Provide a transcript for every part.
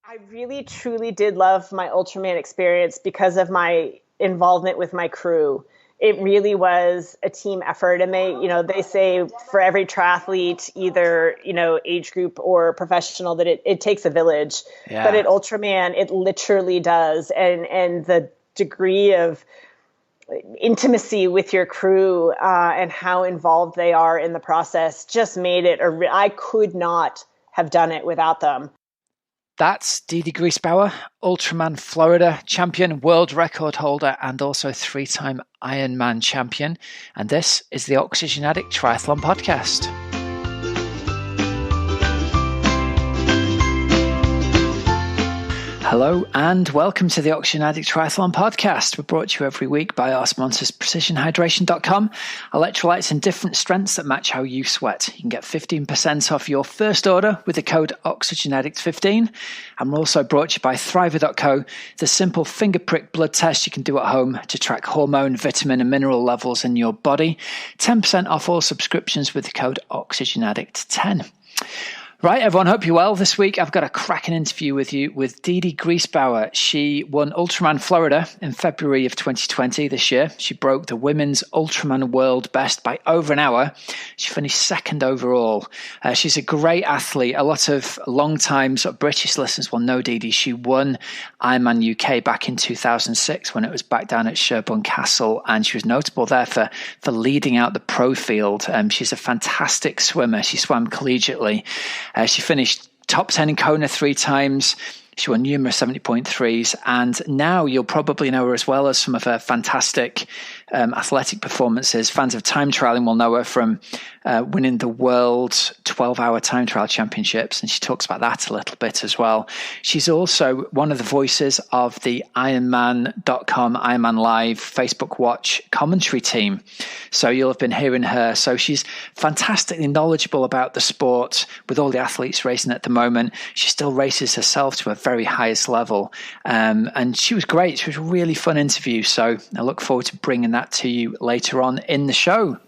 I really, truly did love my Ultraman experience because of my involvement with my crew. It really was a team effort. And they say for every triathlete, either, age group or professional, that it takes a village. Yeah. But at Ultraman, it literally does. And the degree of intimacy with your crew and how involved they are in the process just made it I could not have done it without them. That's Dede Griesbauer, Ultraman Florida champion, world record holder, and also 3-time Ironman champion. And this is the Oxygen Addict Triathlon Podcast. Hello and welcome to the Oxygen Addict Triathlon Podcast. We're brought to you every week by our sponsors precisionhydration.com. Electrolytes in different strengths that match how you sweat. You can get 15% off your first order with the code OxygenAddict15. And we're also brought to you by Thriver.co, the simple finger prick blood test you can do at home to track hormone, vitamin and mineral levels in your body. 10% off all subscriptions with the code OxygenAddict10. Right, everyone, hope you're well. This week, I've got a cracking interview with Dede Griesbauer. She won Ultraman Florida in February of 2020 this year. She broke the women's Ultraman world best by over an hour. She finished second overall. She's a great athlete. A lot of long-time sort of British listeners will know Dede. She won Ironman UK back in 2006 when it was back down at Sherborne Castle, and she was notable there for leading out the pro field. She's a fantastic swimmer. She swam collegiately. She finished top 10 in Kona 3 times. She won numerous 70.3s, and now you'll probably know her as well as some of her fantastic athletic performances. Fans of time trialing will know her from winning the world 12-hour time trial championships, and she talks about that a little bit as well. She's also one of the voices of the Ironman.com, Ironman Live Facebook Watch commentary team. So you'll have been hearing her. So she's fantastically knowledgeable about the sport with all the athletes racing at the moment. She still races herself to a very highest level. And she was great. She was a really fun interview. So I look forward to bringing that to you later on in the show.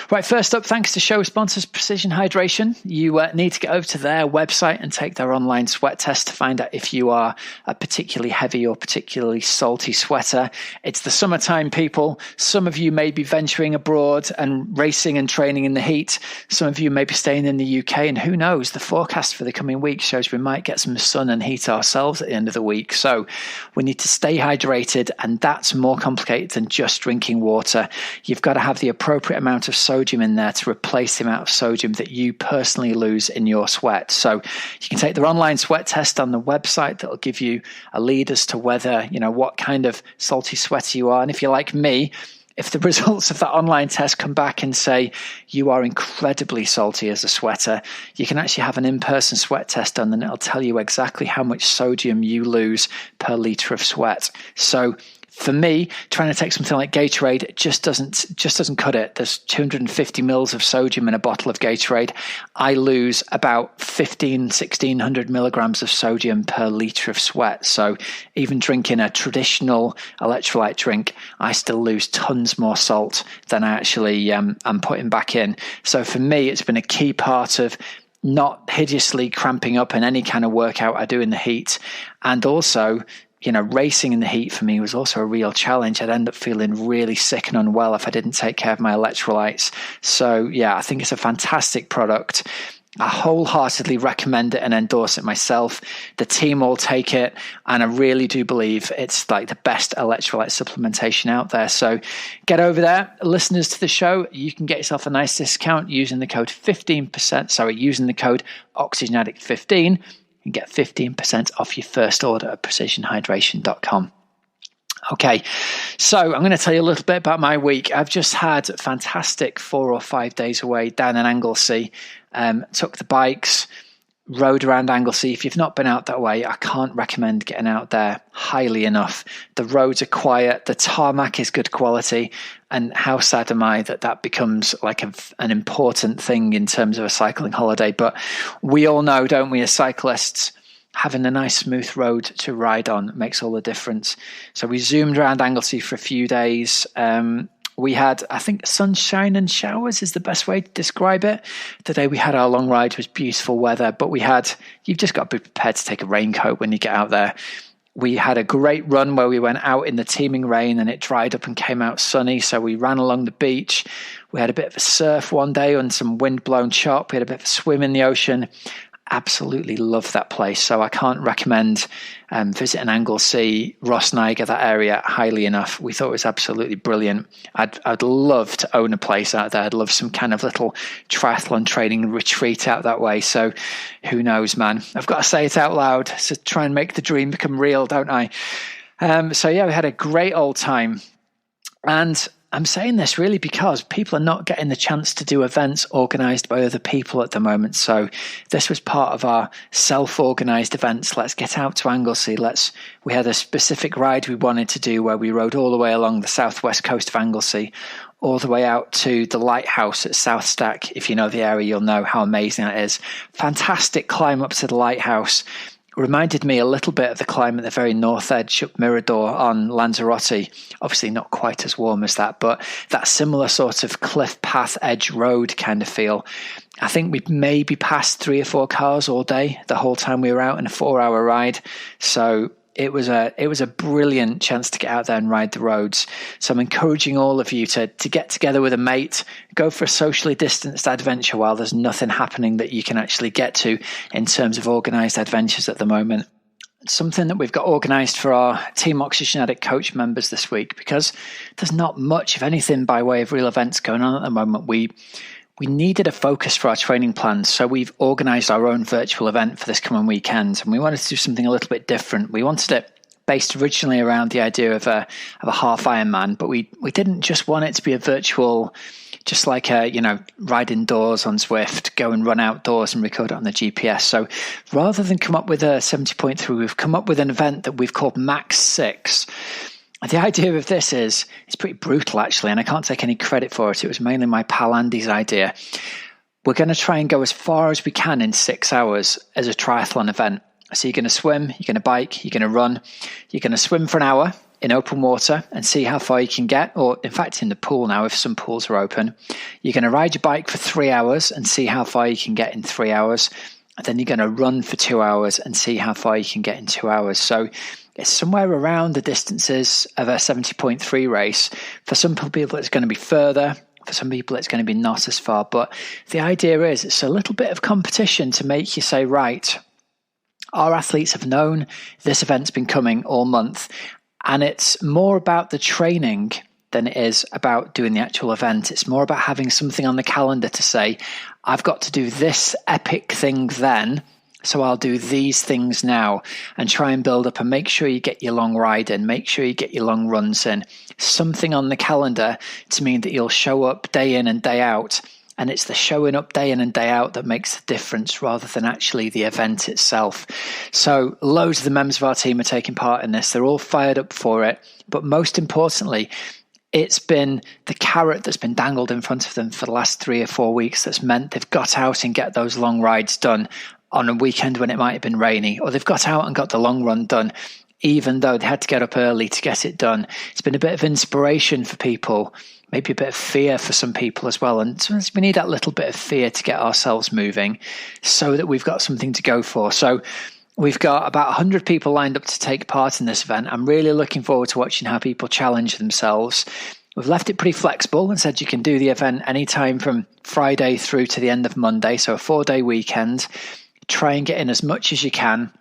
Right, first up, thanks to show sponsors Precision Hydration. You need to get over to their website and take their online sweat test to find out if you are a particularly heavy or particularly salty sweater. It's the summertime, people. Some of you may be venturing abroad and racing and training in the heat. Some of you may be staying in the UK, and who knows, the forecast for the coming week shows we might get some sun and heat ourselves at the end of the week. So we need to stay hydrated, and that's more complicated than just drinking water. You've got to have the appropriate amount of sodium in there to replace the amount of sodium that you personally lose in your sweat. So you can take their online sweat test on the website. That'll give you a lead as to whether, what kind of salty sweater you are. And if you're like me, if the results of that online test come back and say you are incredibly salty as a sweater, you can actually have an in-person sweat test done, and it'll tell you exactly how much sodium you lose per litre of sweat. So for me, trying to take something like Gatorade just doesn't cut it. There's 250 mils of sodium in a bottle of Gatorade. I lose about 1600 milligrams of sodium per litre of sweat. So even drinking a traditional electrolyte drink, I still lose tons more salt than I actually am putting back in. So for me, it's been a key part of not hideously cramping up in any kind of workout I do in the heat. And also, racing in the heat for me was also a real challenge. I'd end up feeling really sick and unwell if I didn't take care of my electrolytes. So yeah, I think it's a fantastic product. I wholeheartedly recommend it and endorse it myself. The team all take it, and I really do believe it's like the best electrolyte supplementation out there. So get over there. Listeners to the show, you can get yourself a nice discount using the code using the code OxygenAddict15. and get 15% off your first order at precisionhydration.com. Okay, so I'm going to tell you a little bit about my week. I've just had a fantastic 4 or 5 days away down in Anglesey. Took the bikes, rode around Anglesey. If you've not been out that way, I can't recommend getting out there highly enough. The roads are quiet, the tarmac is good quality, and how sad am I that becomes like an important thing in terms of a cycling holiday. But we all know, don't we, as cyclists, having a nice smooth road to ride on makes all the difference. So we zoomed around Anglesey for a few days. We had, I think, sunshine and showers is the best way to describe it. The day we had our long ride was beautiful weather, but you've just got to be prepared to take a raincoat when you get out there. We had a great run where we went out in the teeming rain and it dried up and came out sunny. So we ran along the beach. We had a bit of a surf one day on some wind-blown chop. We had a bit of a swim in the ocean. Absolutely love that place. So I can't recommend visiting Anglesey, Ross Niger, that area highly enough. We thought it was absolutely brilliant. I'd love to own a place out there. I'd love some kind of little triathlon training retreat out that way. So who knows, man? I've got to say it out loud to try and make the dream become real, don't I? So yeah, we had a great old time. And I'm saying this really because people are not getting the chance to do events organized by other people at the moment. So this was part of our self-organized events. Let's get out to Anglesey. We had a specific ride we wanted to do where we rode all the way along the southwest coast of Anglesey, all the way out to the lighthouse at South Stack. If you know the area, you'll know how amazing that is. Fantastic climb up to the lighthouse. Reminded me a little bit of the climb at the very north edge up Mirador on Lanzarote. Obviously not quite as warm as that, but that similar sort of cliff path edge road kind of feel. I think we maybe passed 3 or 4 cars all day, the whole time we were out in a 4-hour ride. So it was a brilliant chance to get out there and ride the roads. So I'm encouraging all of you to get together with a mate, go for a socially distanced adventure while there's nothing happening that you can actually get to in terms of organised adventures at the moment. Something that we've got organised for our Team Oxygen Addict coach members this week, because there's not much of anything by way of real events going on at the moment. We needed a focus for our training plans, so we've organised our own virtual event for this coming weekend, and we wanted to do something a little bit different. We wanted it based originally around the idea of a half Ironman, but we didn't just want it to be a virtual, just like ride indoors on Zwift, go and run outdoors and record it on the GPS. So rather than come up with a 70.3, we've come up with an event that we've called Max 6. The idea of this is, it's pretty brutal actually, and I can't take any credit for it. It was mainly my pal Andy's idea. We're going to try and go as far as we can in 6 hours as a triathlon event. So you're going to swim, you're going to bike, you're going to run, you're going to swim for an hour in open water and see how far you can get, or in fact in the pool now if some pools are open. You're going to ride your bike for 3 hours and see how far you can get in 3 hours. And then you're going to run for 2 hours and see how far you can get in 2 hours. So it's somewhere around the distances of a 70.3 race. For some people, it's going to be further. For some people, it's going to be not as far. But the idea is it's a little bit of competition to make you say, right, our athletes have known this event's been coming all month. And it's more about the training than it is about doing the actual event. It's more about having something on the calendar to say, I've got to do this epic thing then, so I'll do these things now, and try and build up and make sure you get your long ride in, make sure you get your long runs in. Something on the calendar to mean that you'll show up day in and day out. And it's the showing up day in and day out that makes the difference rather than actually the event itself. So loads of the members of our team are taking part in this. They're all fired up for it. But most importantly, it's been the carrot that's been dangled in front of them for the last 3 or 4 weeks that's meant they've got out and get those long rides done on a weekend when it might have been rainy, or they've got out and got the long run done, even though they had to get up early to get it done. It's been a bit of inspiration for people, maybe a bit of fear for some people as well. And sometimes we need that little bit of fear to get ourselves moving so that we've got something to go for. So we've got about 100 people lined up to take part in this event. I'm really looking forward to watching how people challenge themselves. We've left it pretty flexible and said you can do the event anytime from Friday through to the end of Monday, so a 4-day weekend. Try and get in as much as you can.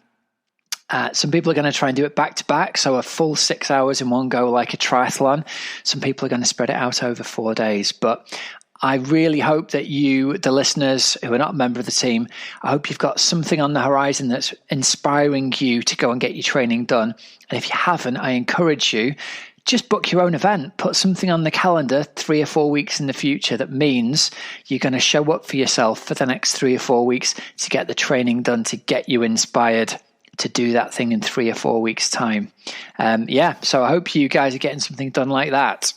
Some people are going to try and do it back to back, so a full 6 hours in one go like a triathlon. Some people are going to spread it out over 4 days. But I really hope that you, the listeners who are not a member of the team, I hope you've got something on the horizon that's inspiring you to go and get your training done. And if you haven't, I encourage you, just book your own event. Put something on the calendar 3 or 4 weeks in the future that means you're going to show up for yourself for the next 3 or 4 weeks to get the training done, to get you inspired to do that thing in 3 or 4 weeks' time. So I hope you guys are getting something done like that.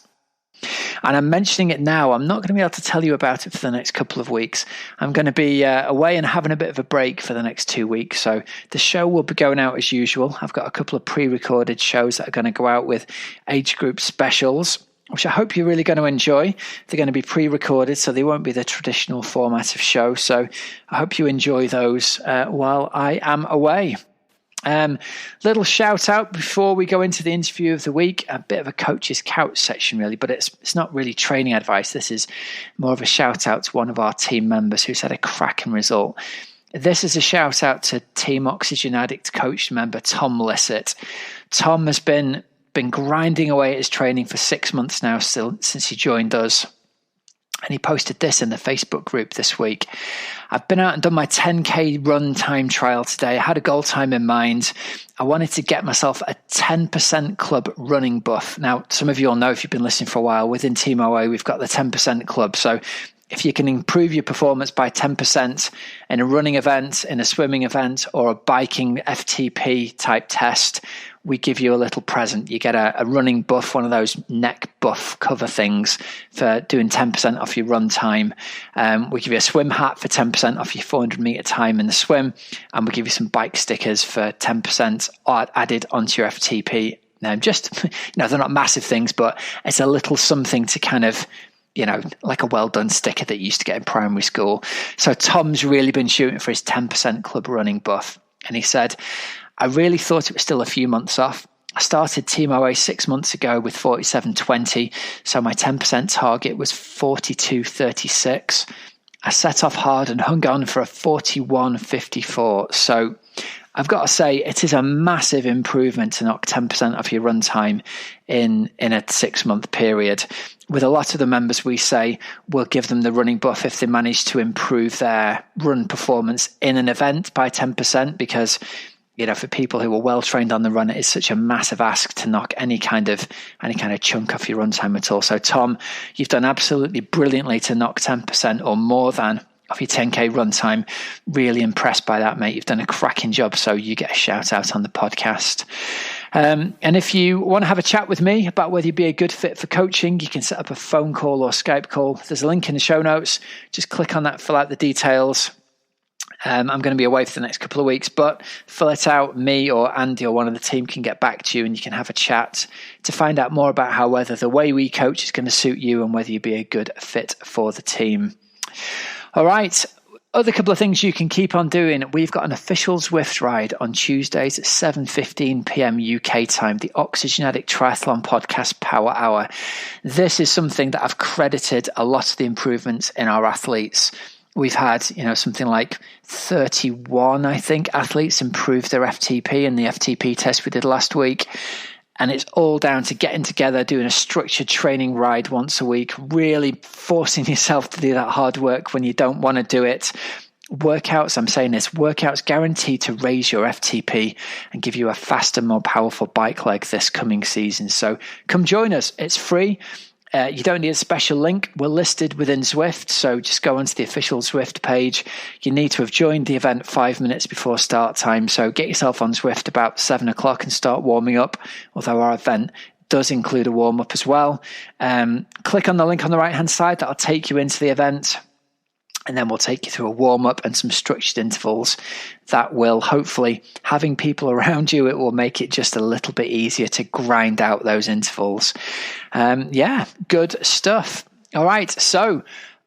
And I'm mentioning it now. I'm not going to be able to tell you about it for the next couple of weeks. I'm going to be away and having a bit of a break for the next 2 weeks. So the show will be going out as usual. I've got a couple of pre-recorded shows that are going to go out with age group specials. which I hope you're really going to enjoy. They're going to be pre-recorded, so they won't be the traditional format of show. So I hope you enjoy those while I am away. Little shout out before we go into the interview of the week, a bit of a coach's couch section really, but it's not really training advice. This is more of a shout out to one of our team members who's had a cracking result. This is a shout out to Team OxygenAddict coach member Tom Lissett. Tom has been grinding away at his training for 6 months now, since he joined us. And he posted this in the Facebook group this week. I've been out and done my 10K run time trial today. I had a goal time in mind. I wanted to get myself a 10% club running buff. Now, some of you all know, if you've been listening for a while, within Team OA, we've got the 10% club. So if you can improve your performance by 10% in a running event, in a swimming event, or a biking FTP type test, we give you a little present. You get a running buff, one of those neck buff cover things for doing 10% off your run time. We give you a swim hat for 10% off your 400 meter time in the swim. And we give you some bike stickers for 10% added onto your FTP. They're not massive things, but it's a little something to kind of, like a well done sticker that you used to get in primary school. So Tom's really been shooting for his 10% club running buff. And he said, I really thought it was still a few months off. I started Team OA 6 months ago with 47.20, so my 10% target was 42.36. I set off hard and hung on for a 41.54. So I've got to say, it is a massive improvement to knock 10% off your run time in a 6 month period. With a lot of the members, we say we'll give them the running buff if they manage to improve their run performance in an event by 10%, because for people who are well trained on the run, it is such a massive ask to knock any kind of chunk off your run time at all. So Tom, you've done absolutely brilliantly to knock 10% or more than off your 10K run time. Really impressed by that, mate. You've done a cracking job. So you get a shout out on the podcast. And if you want to have a chat with me about whether you'd be a good fit for coaching, you can set up a phone call or Skype call. There's a link in the show notes. Just click on that, fill out the details. I'm going to be away for the next couple of weeks, but fill it out. Me or Andy or one of the team can get back to you and you can have a chat to find out more about whether the way we coach is going to suit you and whether you'd be a good fit for the team. All right. Other couple of things you can keep on doing. We've got an official Zwift ride on Tuesdays at 7:15 p.m. UK time, the OxygenAddict Triathlon Podcast Power Hour. This is something that I've credited a lot of the improvements in our athletes. We've had, something like 31, I think, athletes improve their FTP in the FTP test we did last week. And it's all down to getting together, doing a structured training ride once a week, really forcing yourself to do that hard work when you don't want to do it. Workouts guaranteed to raise your FTP and give you a faster, more powerful bike leg this coming season. So come join us. It's free. You don't need a special link. We're listed within Zwift, so just go onto the official Zwift page. You need to have joined the event 5 minutes before start time, so get yourself on Zwift about 7 o'clock and start warming up, although our event does include a warm-up as well. Click on the link on the right-hand side. That'll take you into the event. And then we'll take you through a warm-up and some structured intervals that will, hopefully, having people around you, it will make it just a little bit easier to grind out those intervals. Good stuff. All right, so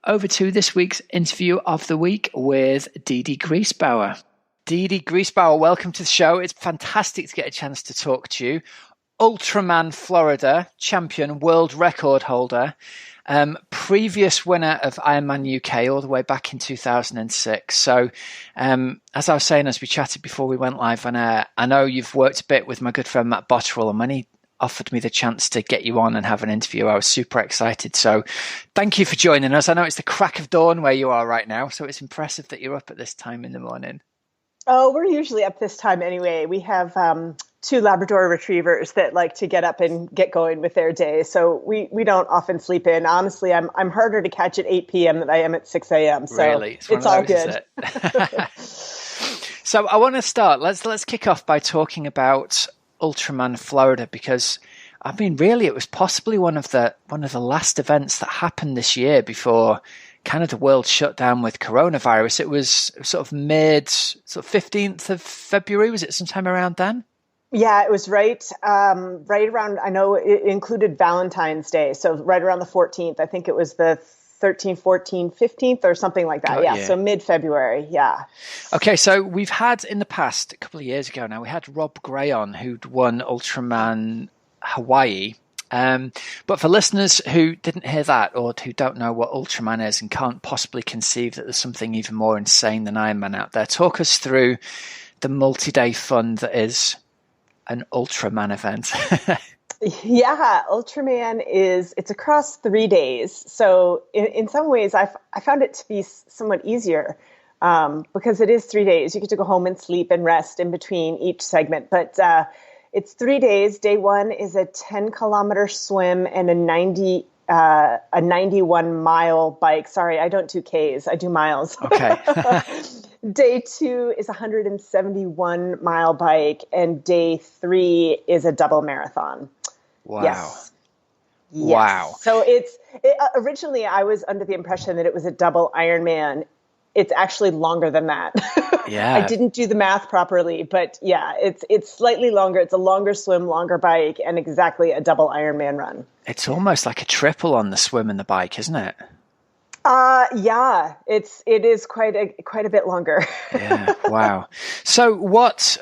over to this week's interview of the week with Dede Griesbauer. Dede Griesbauer, welcome to the show. It's fantastic to get a chance to talk to you. Ultraman Florida champion, world record holder. Previous winner of Ironman UK all the way back in 2006. So, as I was saying, as we chatted before we went live on air, I know you've worked a bit with my good friend Matt Botterill, and when he offered me the chance to get you on and have an interview, I was super excited. So thank you for joining us. I know it's the crack of dawn where you are right now, so it's impressive that you're up at this time in the morning. Oh, we're usually up this time anyway. We have 2 Labrador retrievers that like to get up and get going with their day. So we don't often sleep in. Honestly, I'm harder to catch at 8 p.m. than I am at 6 a.m. So really? it's all good. So I want to start. Let's kick off by talking about Ultraman Florida, because I mean, really, it was possibly one of the last events that happened this year before kind of the world shut down with coronavirus. It was sort of 15th of February. Was it sometime around then? Yeah, it was right around, I know it included Valentine's Day. So right around the 14th, I think it was the 13th, 14th, 15th or something like that. Got Yeah. you. So mid-February. Yeah. Okay, so we've had in the past, a couple of years ago now, we had Rob Gray on who'd won Ultraman Hawaii. But for listeners who didn't hear that or who don't know what Ultraman is and can't possibly conceive that there's something even more insane than Ironman out there, talk us through the multi-day fun that is an Ultraman event. Yeah, Ultraman it's across 3 days. So in some ways, I found it to be somewhat easier because it is 3 days. You get to go home and sleep and rest in between each segment. But it's 3 days. Day one is a 10-kilometer swim and a 91-mile bike. Sorry, I don't do Ks. I do miles. Okay. Day two is a 171-mile bike, and day three is a double marathon. Wow. Yes. Wow. So originally I was under the impression that it was a double Ironman. It's actually longer than that. Yeah. I didn't do the math properly, but yeah, it's slightly longer. It's a longer swim, longer bike, and exactly a double Ironman run. It's almost like a triple on the swim and the bike, isn't it? Yeah, it is quite a bit longer. Yeah, wow. So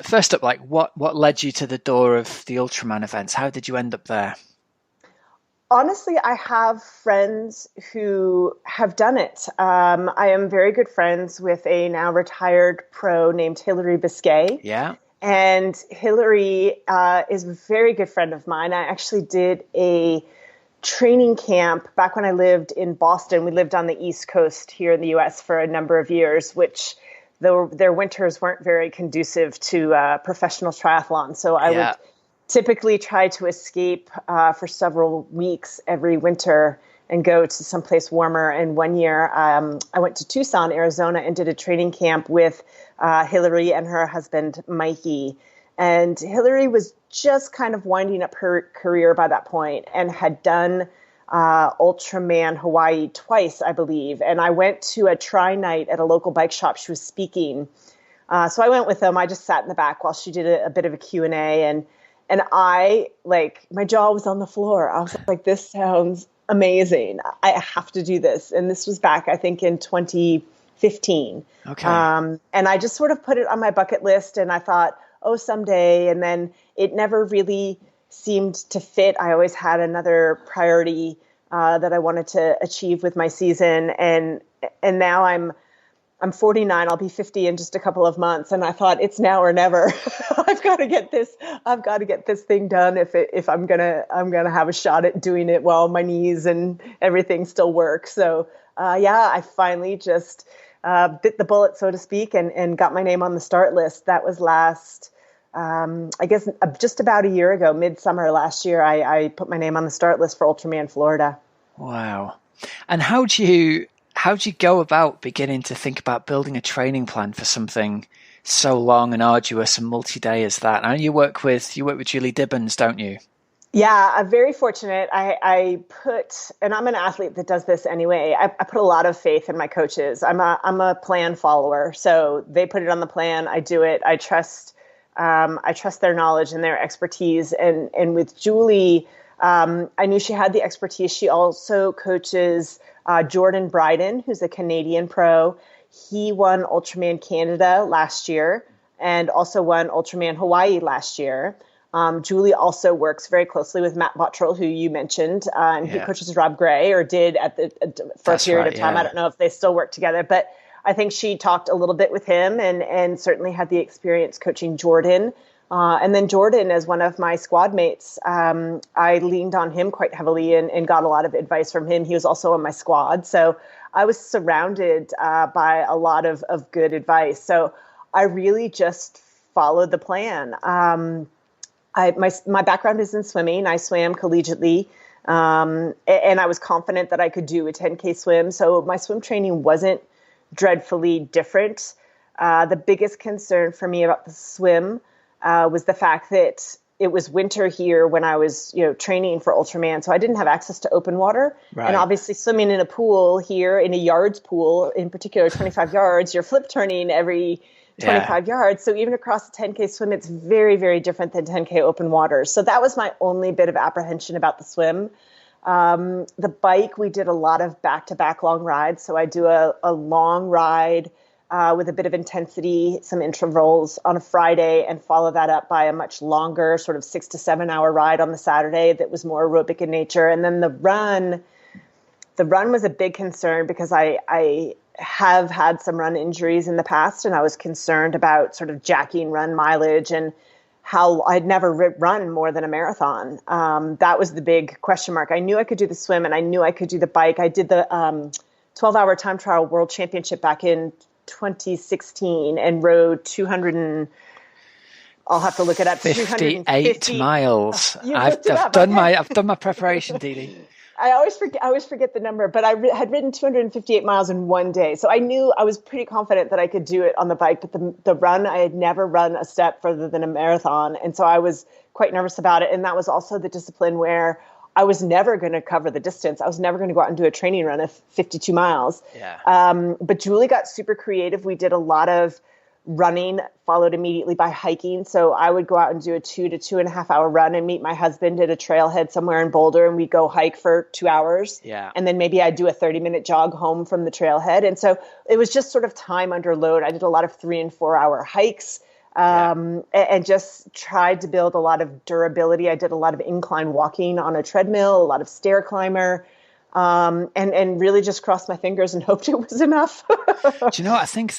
first up, like what led you to the door of the Ultraman events? How did you end up there? Honestly, I have friends who have done it. I am very good friends with a now retired pro named Hilary Biscay. Yeah. And Hilary is a very good friend of mine. I actually did a training camp back when I lived in Boston. We lived on the East Coast here in the US for a number of years, which their winters weren't very conducive to professional triathlon. So I would typically try to escape for several weeks every winter and go to someplace warmer. And one year I went to Tucson, Arizona, and did a training camp with Hilary and her husband, Mikey. And Hilary was just kind of winding up her career by that point and had done Ultraman Hawaii twice, I believe. And I went to a tri night at a local bike shop. She was speaking. So I went with them. I just sat in the back while she did a bit of a Q&A. And I, my jaw was on the floor. I was like, this sounds amazing. I have to do this. And this was back, I think, in 2015. Okay. And I just sort of put it on my bucket list. And I thought, oh, someday. And then it never really seemed to fit. I always had another priority that I wanted to achieve with my season. And now I'm 49. I'll be 50 in just a couple of months. And I thought it's now or never. I've got to get this thing done if I'm going to have a shot at doing it while my knees and everything still work. So, I finally just bit the bullet, so to speak, and got my name on the start list. That was just about a year ago, midsummer last year, I put my name on the start list for Ultraman Florida. Wow. And how'd you go about beginning to think about building a training plan for something so long and arduous and multi-day as that? I know you work with Julie Dibbons, don't you? Yeah, I'm very fortunate. And I'm an athlete that does this anyway. I put a lot of faith in my coaches. I'm a plan follower. So they put it on the plan. I do it. I trust their knowledge and their expertise. And with Julie, I knew she had the expertise. She also coaches Jordan Bryden, who's a Canadian pro. He won Ultraman Canada last year and also won Ultraman Hawaii last year. Julie also works very closely with Matt Bottrell, who you mentioned, and he coaches Rob Gray, or did for a period of time. Yeah. I don't know if they still work together, but I think she talked a little bit with him and certainly had the experience coaching Jordan. And then Jordan, as one of my squad mates, I leaned on him quite heavily and got a lot of advice from him. He was also on my squad. So I was surrounded by a lot of good advice. So I really just followed the plan. My background is in swimming. I swam collegiately, and I was confident that I could do a 10K swim. So my swim training wasn't dreadfully different. The biggest concern for me about the swim was the fact that it was winter here when I was, training for Ultraman. So I didn't have access to open water. Right. And obviously swimming in a pool here, in a yards pool, in particular 25 yards, you're flip turning every Yeah. 25 yards. So even across a 10K swim, it's very, very different than 10K open water. So that was my only bit of apprehension about the swim. The bike, we did a lot of back-to-back long rides. So I do a long ride with a bit of intensity, some intervals on a Friday, and follow that up by a much longer sort of 6 to 7 hour ride on the Saturday that was more aerobic in nature. And then the run was a big concern because I have had some run injuries in the past, and I was concerned about sort of jacking run mileage and how I'd never run more than a marathon. That was the big question mark. I knew I could do the swim and I knew I could do the bike. I did the 12-hour time trial world championship back in 2016 and rode 200 and I'll have to look it up. 58 miles. I've done my preparation, Dede. I always forget the number, but I had ridden 258 miles in one day. So I knew I was pretty confident that I could do it on the bike, but the run, I had never run a step further than a marathon. And so I was quite nervous about it. And that was also the discipline where I was never going to cover the distance. I was never going to go out and do a training run of 52 miles. Yeah. But Julie got super creative. We did a lot of running, followed immediately by hiking. So I would go out and do a 2 to 2.5 hour run and meet my husband at a trailhead somewhere in Boulder, and we'd go hike for 2 hours. Yeah. And then maybe I'd do a 30-minute jog home from the trailhead. And so it was just sort of time under load. I did a lot of 3 and 4 hour hikes and just tried to build a lot of durability. I did a lot of incline walking on a treadmill, a lot of stair climber. And really just crossed my fingers and hoped it was enough. Do you know what? I think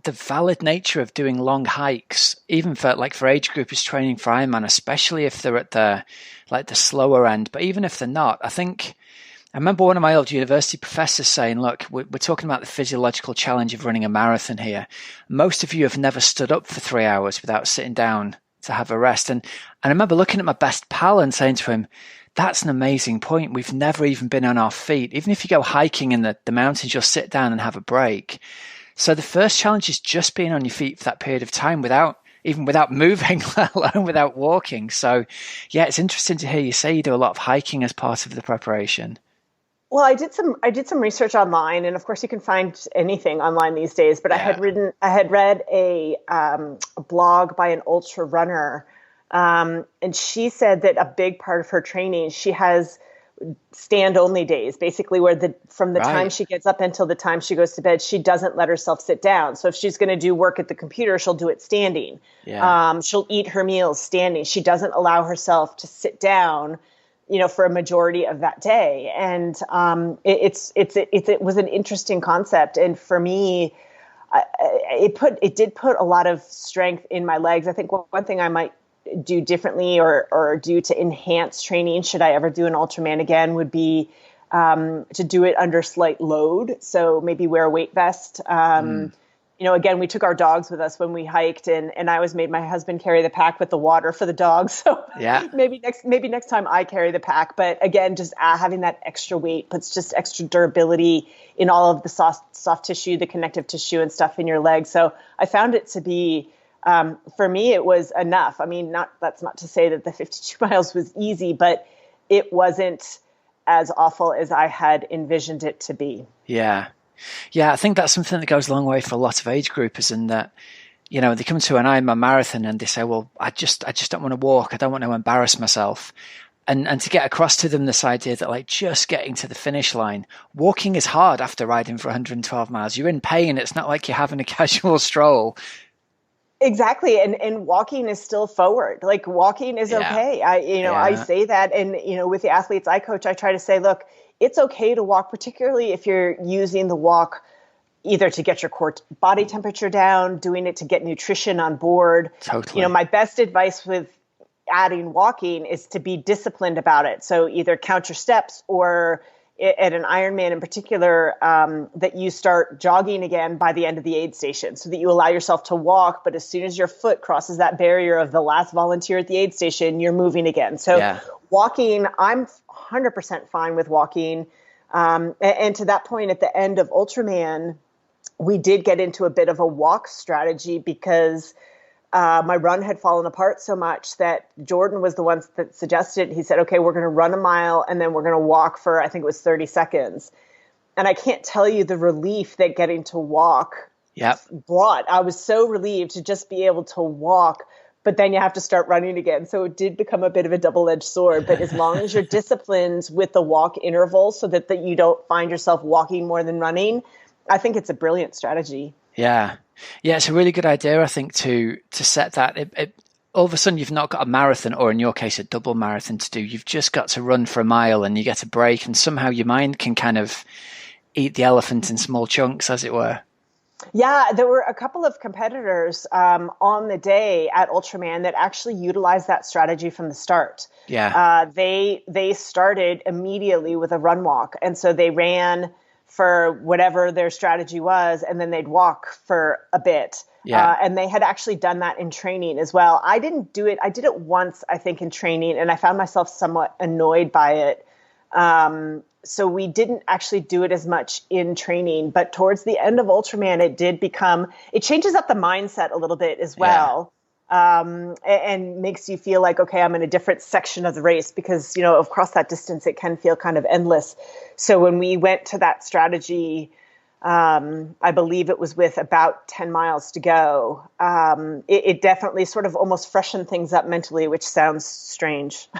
the valid nature of doing long hikes, even for age groupers training for Ironman, especially if they're at the slower end, but even if they're not, I remember one of my old university professors saying, look, we're talking about the physiological challenge of running a marathon here. Most of you have never stood up for 3 hours without sitting down to have a rest. And I remember looking at my best pal and saying to him, that's an amazing point. We've never even been on our feet. Even if you go hiking in the mountains, you'll sit down and have a break. So the first challenge is just being on your feet for that period of time without moving, let alone without walking. So yeah, it's interesting to hear you say you do a lot of hiking as part of the preparation. Well, I did some research online, and of course you can find anything online these days, but yeah. I had read a blog by an ultra runner, and she said that a big part of her training, she has stand-only days, basically where from the time she gets up until the time she goes to bed, she doesn't let herself sit down. So if she's going to do work at the computer, she'll do it standing. Yeah. She'll eat her meals standing. She doesn't allow herself to sit down, for a majority of that day. And it was an interesting concept. And for me, it did put a lot of strength in my legs. I think one thing I might do differently or do to enhance training, should I ever do an Ultraman again, would be to do it under slight load. So maybe wear a weight vest. Again, we took our dogs with us when we hiked, and I always made my husband carry the pack with the water for the dogs. So yeah, maybe next time I carry the pack. But again, just having that extra weight puts just extra durability in all of the soft tissue, the connective tissue and stuff in your legs. So I found it to be, for me, it was enough. I mean, that's not to say that the 52 miles was easy, but it wasn't as awful as I had envisioned it to be. Yeah. Yeah, I think that's something that goes a long way for a lot of age groupers, and that, they come to an Ironman marathon and they say, well, I just don't want to walk. I don't want to embarrass myself. And to get across to them this idea that just getting to the finish line, walking is hard after riding for 112 miles. You're in pain. It's not like you're having a casual stroll. Exactly. And walking is still forward. Walking is okay. I say that. And, with the athletes I coach, I try to say, look, it's okay to walk, particularly if you're using the walk either to get your core body temperature down, doing it to get nutrition on board. Totally. My best advice with adding walking is to be disciplined about it. So either count your steps, or at an Ironman in particular, that you start jogging again by the end of the aid station, so that you allow yourself to walk. But as soon as your foot crosses that barrier of the last volunteer at the aid station, you're moving again. So walking, I'm 100% fine with walking. And to that point, at the end of Ultraman, we did get into a bit of a walk strategy because my run had fallen apart so much that Jordan was the one that suggested. He said, okay, we're going to run a mile and then we're going to walk for, I think it was 30 seconds. And I can't tell you the relief that getting to walk Yep. brought. I was so relieved to just be able to walk, but then you have to start running again. So it did become a bit of a double-edged sword. But as long as you're disciplined with the walk intervals so that you don't find yourself walking more than running, I think it's a brilliant strategy. Yeah. Yeah, it's a really good idea, I think, to set that. All of a sudden, you've not got a marathon, or in your case, a double marathon to do. You've just got to run for a mile and you get a break, and somehow your mind can kind of eat the elephant in small chunks, as it were. Yeah, there were a couple of competitors on the day at Ultraman that actually utilized that strategy from the start. Yeah. They started immediately with a run walk. And so they ran for whatever their strategy was, and then they'd walk for a bit. Yeah. And they had actually done that in training as well. I didn't do it. I did it once, I think, in training, and I found myself somewhat annoyed by it. So we didn't actually do it as much in training, but towards the end of Ultraman, it changes up the mindset a little bit as well. And makes you feel like, okay, I'm in a different section of the race because, across that distance, it can feel kind of endless. So when we went to that strategy, I believe it was with about 10 miles to go. It definitely sort of almost freshened things up mentally, which sounds strange.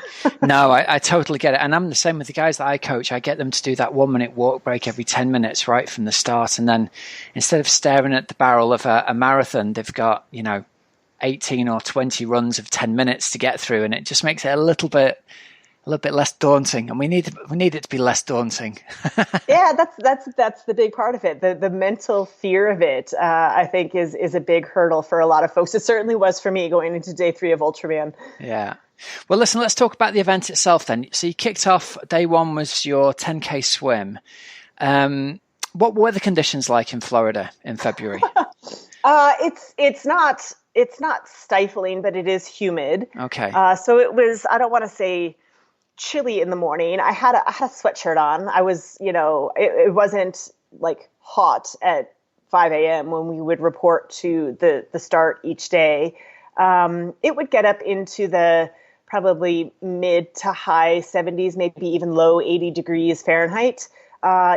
No, I totally get it. And I'm the same with the guys that I coach. I get them to do that 1 minute walk break every 10 minutes right from the start. And then instead of staring at the barrel of a marathon, they've got, 18 or 20 runs of 10 minutes to get through. And it just makes it a little bit less daunting, and we need it to be less daunting. Yeah, that's the big part of it. The mental fear of it, I think, is a big hurdle for a lot of folks. It certainly was for me going into day 3 of Ultraman. Yeah. Well, listen, let's talk about the event itself then. So you kicked off, day 1 was your 10K swim. What were the conditions like in Florida in February? It's not stifling, but it is humid. Okay. So it was, I don't want to say chilly in the morning. I had a sweatshirt on. I was, it wasn't like hot at 5 a.m. when we would report to the start each day. It would get up into the probably mid to high 70s, maybe even low 80 degrees Fahrenheit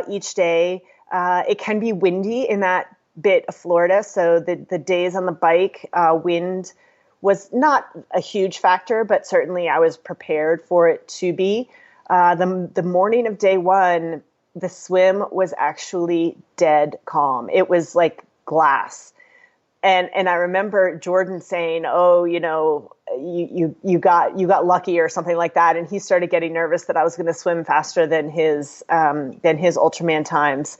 each day. It can be windy in that bit of Florida. So the days on the bike, wind was not a huge factor, but certainly I was prepared for it to be. The morning of day 1, the swim was actually dead calm. It was like glass. And I remember Jordan saying, "Oh, you got lucky," or something like that. And he started getting nervous that I was going to swim faster than his Ultraman times.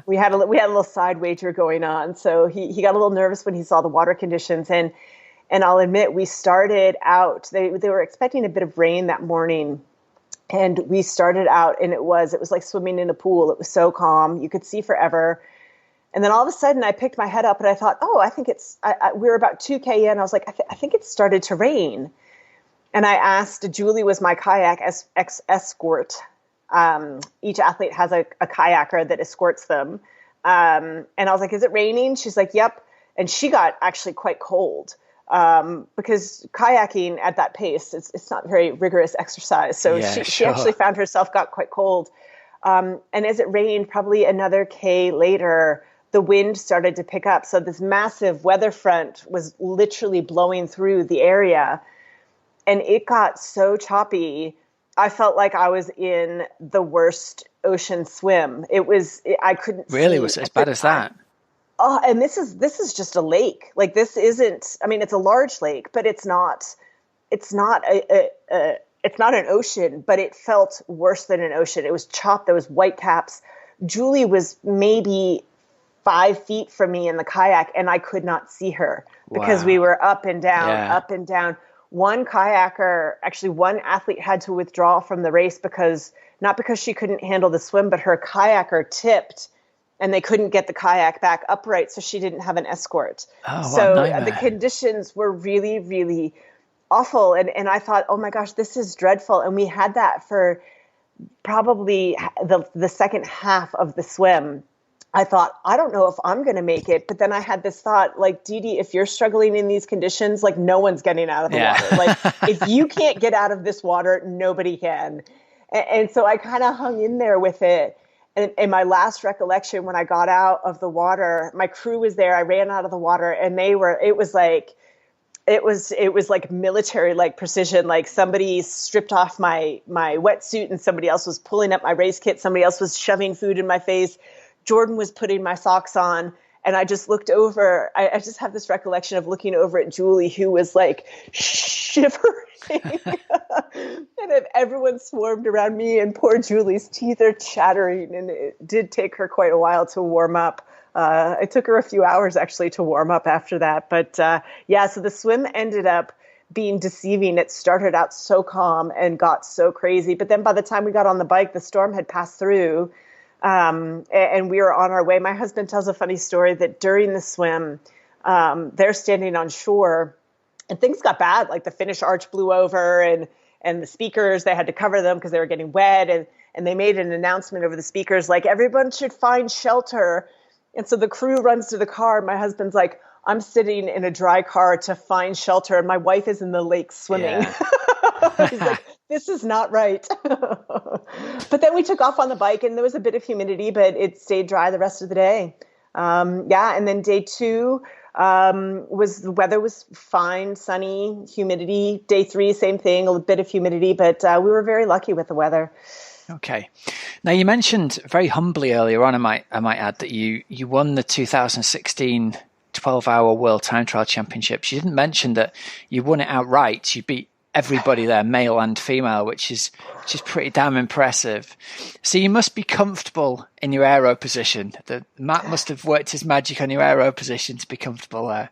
We had a little side wager going on, so he got a little nervous when he saw the water conditions. And I'll admit, we started out. They were expecting a bit of rain that morning, and we started out, and it was like swimming in a pool. It was so calm, you could see forever. And then all of a sudden, I picked my head up and I thought, oh, I think it's. We were about 2K in. I was like, I think it started to rain. And I asked. Julie was my kayak escort. Each athlete has a kayaker that escorts them. And I was like, is it raining? She's like, yep. And she got actually quite cold. Because kayaking at that pace, it's not very rigorous exercise. So she actually found herself got quite cold. And as it rained, probably another K later, the wind started to pick up. So this massive weather front was literally blowing through the area. And it got so choppy, I felt like I was in the worst ocean swim. I couldn't really? Was it as bad as that? Oh, and this is just a lake. Like, this isn't, I mean, it's a large lake, but it's not an ocean, but it felt worse than an ocean. It was chopped. There was white caps. Julie was maybe 5 feet from me in the kayak, and I could not see her because we were up and down, up and down. One athlete had to withdraw from the race not because she couldn't handle the swim, but her kayaker tipped and they couldn't get the kayak back upright. So she didn't have an escort. So the conditions were really, really awful. And I thought, oh my gosh, this is dreadful. And we had that for probably the second half of the swim. I thought, I don't know if I'm going to make it. But then I had this thought, like, Dede, if you're struggling in these conditions, like, no one's getting out of the water. Like, if you can't get out of this water, nobody can. And so I kind of hung in there with it. And my last recollection when I got out of the water, my crew was there. I ran out of the water, and it was like military, like precision. Like somebody stripped off my wetsuit, and somebody else was pulling up my race kit. Somebody else was shoving food in my face. Jordan was putting my socks on. And I just looked over. I just have this recollection of looking over at Julie, who was like shivering. And everyone swarmed around me, and poor Julie's teeth are chattering. And it did take her quite a while to warm up. It took her a few hours actually to warm up after that. But so the swim ended up being deceiving. It started out so calm and got so crazy. But then by the time we got on the bike, the storm had passed through. And we were on our way. My husband tells a funny story that during the swim, they're standing on shore and things got bad. Like the finish arch blew over and the speakers, they had to cover them because they were getting wet. And they made an announcement over the speakers, like everyone should find shelter. And so the crew runs to the car. My husband's like, I'm sitting in a dry car to find shelter. And my wife is in the lake swimming. Yeah. He's like, this is not right. But then we took off on the bike, and there was a bit of humidity, but it stayed dry the rest of the day. And then day 2 the weather was fine, sunny, humidity. Day 3, same thing, a bit of humidity, but we were very lucky with the weather. Okay. Now you mentioned very humbly earlier on, I might add, that you won the 2016 12-hour World Time Trial Championships. You didn't mention that you won it outright. You beat everybody there, male and female, which is pretty damn impressive. So you must be comfortable in your aero position. Matt must have worked his magic on your aero position to be comfortable there.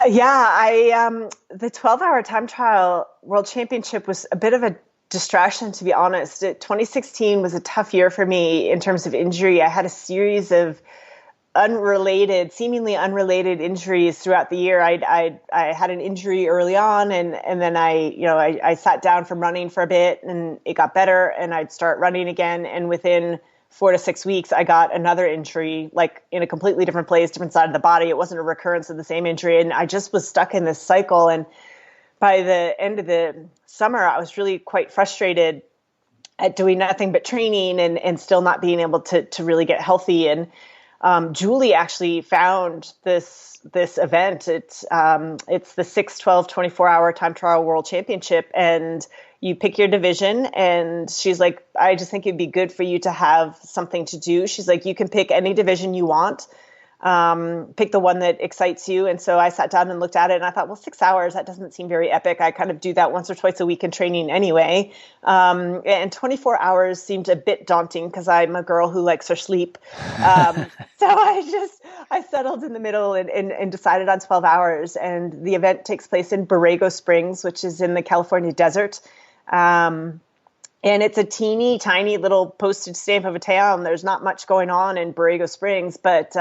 Yeah, the 12-hour time trial World Championship was a bit of a distraction, to be honest. 2016 was a tough year for me in terms of injury. I had a series of seemingly unrelated injuries throughout the year. I had an injury early on, and then I sat down from running for a bit, and it got better, and I'd start running again. And within 4 to 6 weeks, I got another injury, like in a completely different place, different side of the body. It wasn't a recurrence of the same injury, and I just was stuck in this cycle. And by the end of the summer, I was really quite frustrated at doing nothing but training and still not being able to really get healthy. And Julie actually found this event. It's the 6, 12, 24-hour time trial world championship, and you pick your division. And she's like, I just think it'd be good for you to have something to do. She's like, you can pick any division you want. Pick the one that excites you. And so I sat down and looked at it, and I thought, well, 6 hours, that doesn't seem very epic. I kind of do that once or twice a week in training anyway. And 24 hours seemed a bit daunting because I'm a girl who likes her sleep. So I settled in the middle and decided on 12 hours. And the event takes place in Borrego Springs, which is in the California desert. And it's a teeny tiny little postage stamp of a town. There's not much going on in Borrego Springs, but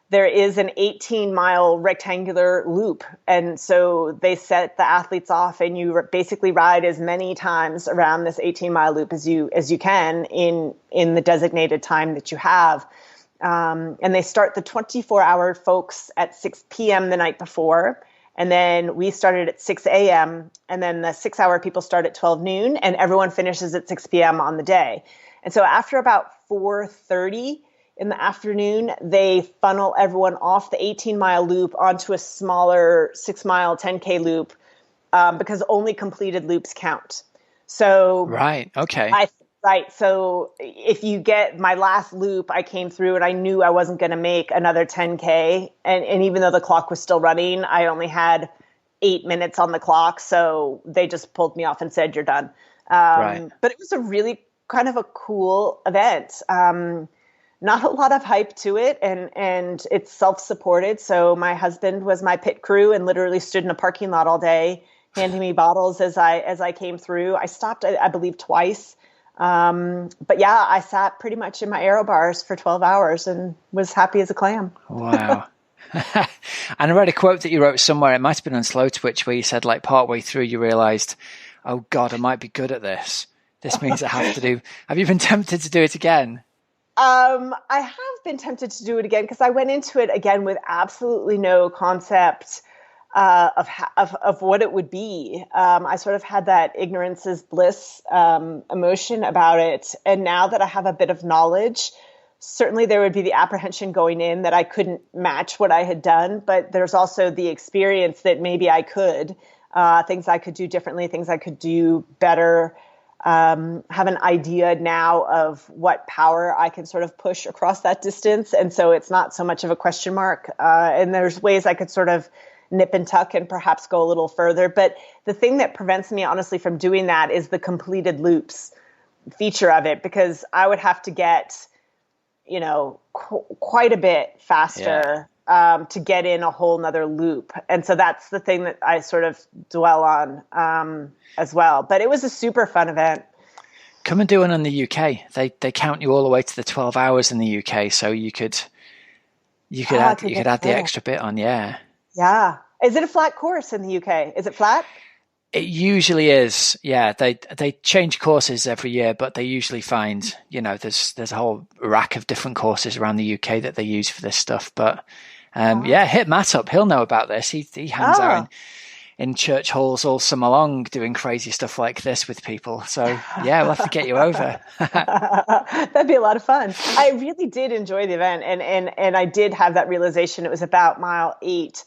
there is an 18-mile rectangular loop. And so they set the athletes off, and you basically ride as many times around this 18-mile loop as you can in the designated time that you have. And they start the 24-hour folks at 6 p.m. the night before. And then we started at 6 a.m. And then the 6-hour people start at 12 noon, and everyone finishes at 6 p.m. on the day. And so after about 4:30 in the afternoon, they funnel everyone off the 18-mile loop onto a smaller 6-mile 10K loop because only completed loops count. So right, okay. Right. So if you get my last loop, I came through and I knew I wasn't going to make another 10K. And even though the clock was still running, I only had 8 minutes on the clock. So they just pulled me off and said, you're done. Right. But it was a really kind of a cool event. Not a lot of hype to it, and it's self-supported. So my husband was my pit crew and literally stood in a parking lot all day, handing me bottles as I came through. I stopped, I believe, twice. But yeah, I sat pretty much in my aero bars for 12 hours and was happy as a clam. Wow. And I read a quote that you wrote somewhere, it might have been on Slow Twitch, where you said, like, partway through you realized, oh God, I might be good at this. This means I have to do. Have you been tempted to do it again? I have been tempted to do it again because I went into it again with absolutely no concept of what it would be. I sort of had that ignorance is bliss emotion about it. And now that I have a bit of knowledge, certainly there would be the apprehension going in that I couldn't match what I had done, but there's also the experience that maybe I could, things I could do differently, things I could do better. Have an idea now of what power I can sort of push across that distance. And so it's not so much of a question mark. And there's ways I could sort of nip and tuck and perhaps go a little further. But the thing that prevents me, honestly, from doing that is the completed loops feature of it, because I would have to get, quite a bit faster to get in a whole nother loop. And so that's the thing that I sort of dwell on as well. But it was a super fun event. Come and do one in the UK. They count you all the way to the 12 hours in the UK, so you could add the extra bit on. Yeah. Yeah. Is it a flat course in the UK? Is it flat? It usually is. Yeah. They change courses every year, but they usually find, there's a whole rack of different courses around the UK that they use for this stuff. But hit Matt up. He'll know about this. He hangs out in church halls all summer long doing crazy stuff like this with people. So yeah, we'll have to get you over. That'd be a lot of fun. I really did enjoy the event, and I did have that realization. It was about mile 8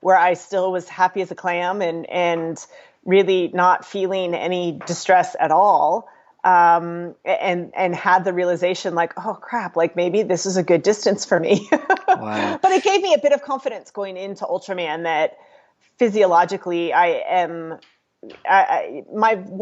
where I still was happy as a clam and really not feeling any distress at all. And had the realization like, oh crap, like maybe this is a good distance for me. Wow. But it gave me a bit of confidence going into Ultraman that physiologically one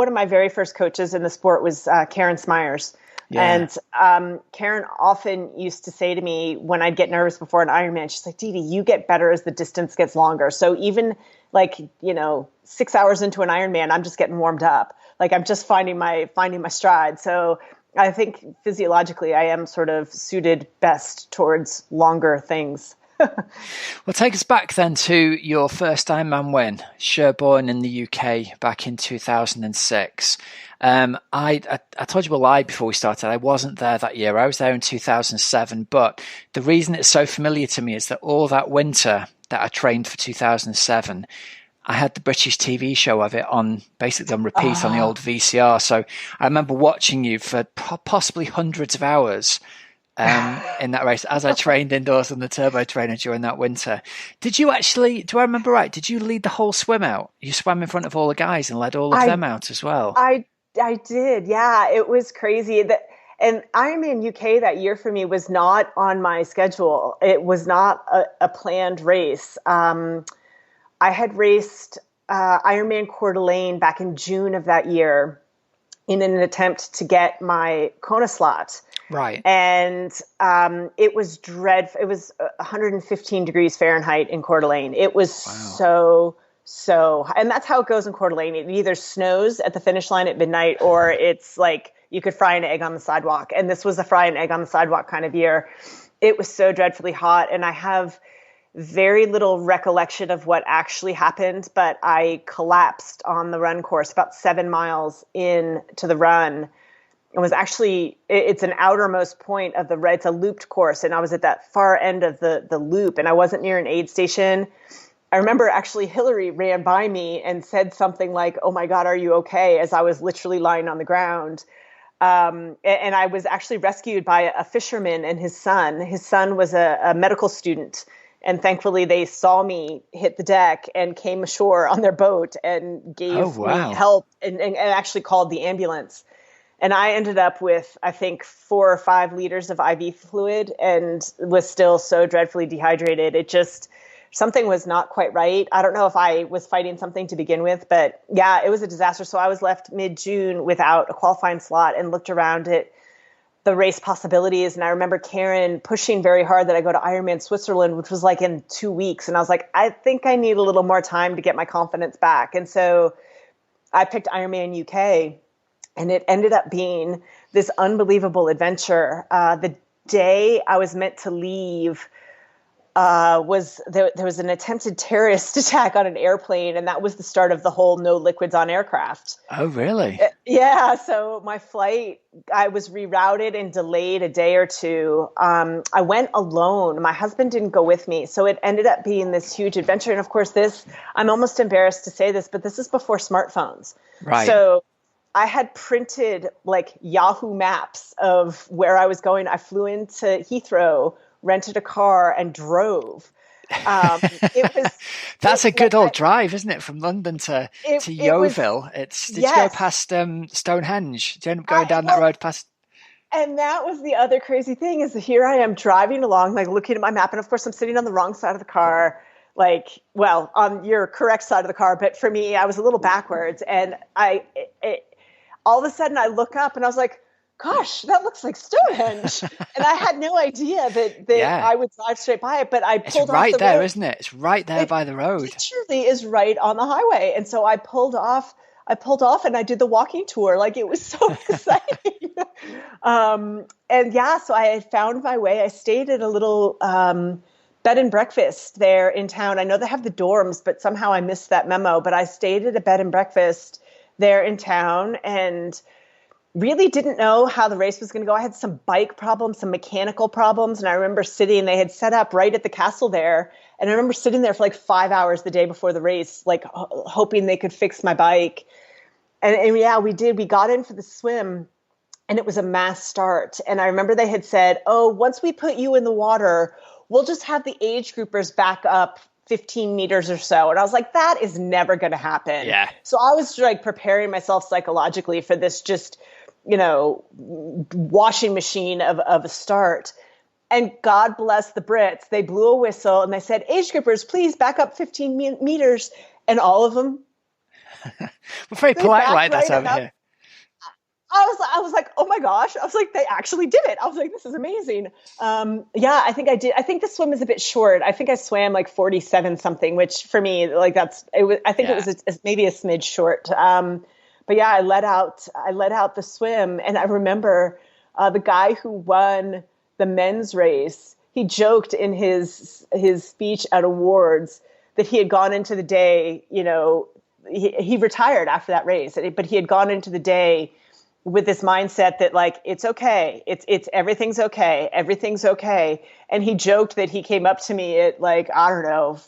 of my very first coaches in the sport was Karen Smyers. Yeah. And Karen often used to say to me when I'd get nervous before an Ironman, she's like, Dede, you get better as the distance gets longer. So even 6 hours into an Ironman, I'm just getting warmed up. Like I'm just finding my stride. So I think physiologically I am sort of suited best towards longer things. Well, take us back then to your first Ironman win, Sherborne in the UK back in 2006. I told you a lie before we started. I wasn't there that year. I was there in 2007. But the reason it's so familiar to me is that all that winter that I trained for 2007, I had the British TV show of it basically on repeat on the old VCR. So I remember watching you for possibly hundreds of hours in that race as I trained indoors on the turbo trainer during that winter. Did you actually, do I remember right, did you lead the whole swim out? You swam in front of all the guys and led all of them out as well? I did, yeah. It was crazy. And Ironman UK that year for me was not on my schedule. It was not a planned race. I had raced Ironman Coeur d'Alene back in June of that year in an attempt to get my Kona slot. Right. And it was dreadful. It was 115 degrees Fahrenheit in Coeur d'Alene. It was so, and that's how it goes in Coeur d'Alene. It either snows at the finish line at midnight or it's like you could fry an egg on the sidewalk. And this was a fry an egg on the sidewalk kind of year. It was so dreadfully hot. And I have very little recollection of what actually happened, but I collapsed on the run course about 7 miles into the run. It was actually, it's an outermost point of it's a looped course. And I was at that far end of the loop and I wasn't near an aid station. I remember actually Hillary ran by me and said something like, oh my God, are you okay? As I was literally lying on the ground. And I was actually rescued by a fisherman and his son. His son was a medical student. And thankfully they saw me hit the deck and came ashore on their boat and gave me help and actually called the ambulance. And I ended up with, I think, 4 or 5 liters of IV fluid and was still so dreadfully dehydrated. Something was not quite right. I don't know if I was fighting something to begin with, but yeah, it was a disaster. So I was left mid-June without a qualifying slot and looked around at the race possibilities. And I remember Karen pushing very hard that I go to Ironman Switzerland, which was like in 2 weeks. And I was like, I think I need a little more time to get my confidence back. And so I picked Ironman UK. And it ended up being this unbelievable adventure. The day I was meant to leave, was there was an attempted terrorist attack on an airplane, and that was the start of the whole no liquids on aircraft. Oh, really? Yeah. So my flight, I was rerouted and delayed a day or two. I went alone. My husband didn't go with me. So it ended up being this huge adventure. And of course, I'm almost embarrassed to say this, but this is before smartphones. Right. So I had printed like Yahoo Maps of where I was going. I flew into Heathrow, rented a car, and drove. That's a good old drive, isn't it? From London to Yeovil. Did you go past Stonehenge? Did you end up going down that road past? And that was the other crazy thing, is that here I am driving along, like looking at my map. And of course I'm sitting on the wrong side of the car, on your correct side of the car. But for me, I was a little backwards. And all of a sudden I look up and I was like, gosh, that looks like Stonehenge. And I had no idea that I would drive straight by it, but I pulled off right the there, road. isn't it? It's right there by the road. It truly is right on the highway. And so I pulled off and I did the walking tour. Like, it was so exciting. So I had found my way. I stayed at a little bed and breakfast there in town. I know they have the dorms, but somehow I missed that memo. But I stayed at a bed and breakfast there in town and really didn't know how the race was going to go. I had some bike problems, some mechanical problems. And I remember they had set up right at the castle there. And I remember sitting there for like 5 hours the day before the race, like hoping they could fix my bike. And yeah, we did. We got in for the swim and it was a mass start. And I remember they had said, oh, once we put you in the water, we'll just have the age groupers back up 15 meters or so. And I was like, that is never going to happen. Yeah. So I was like preparing myself psychologically for this just, washing machine of a start. And God bless the Brits. They blew a whistle and they said, age groupers, please back up 15 meters. And all of them. We're very polite like that over here. I was like, oh my gosh. I was like, they actually did it. I was like, this is amazing. I think I did. I think the swim is a bit short. I think I swam like 47 something, which for me, like it was maybe a smidge short. But yeah, I let out the swim. And I remember the guy who won the men's race, he joked in his speech at awards that he had gone into the day, he retired after that race, but he had gone into the day with this mindset that like, it's okay. It's everything's okay. Everything's okay. And he joked that he came up to me at like, I don't know,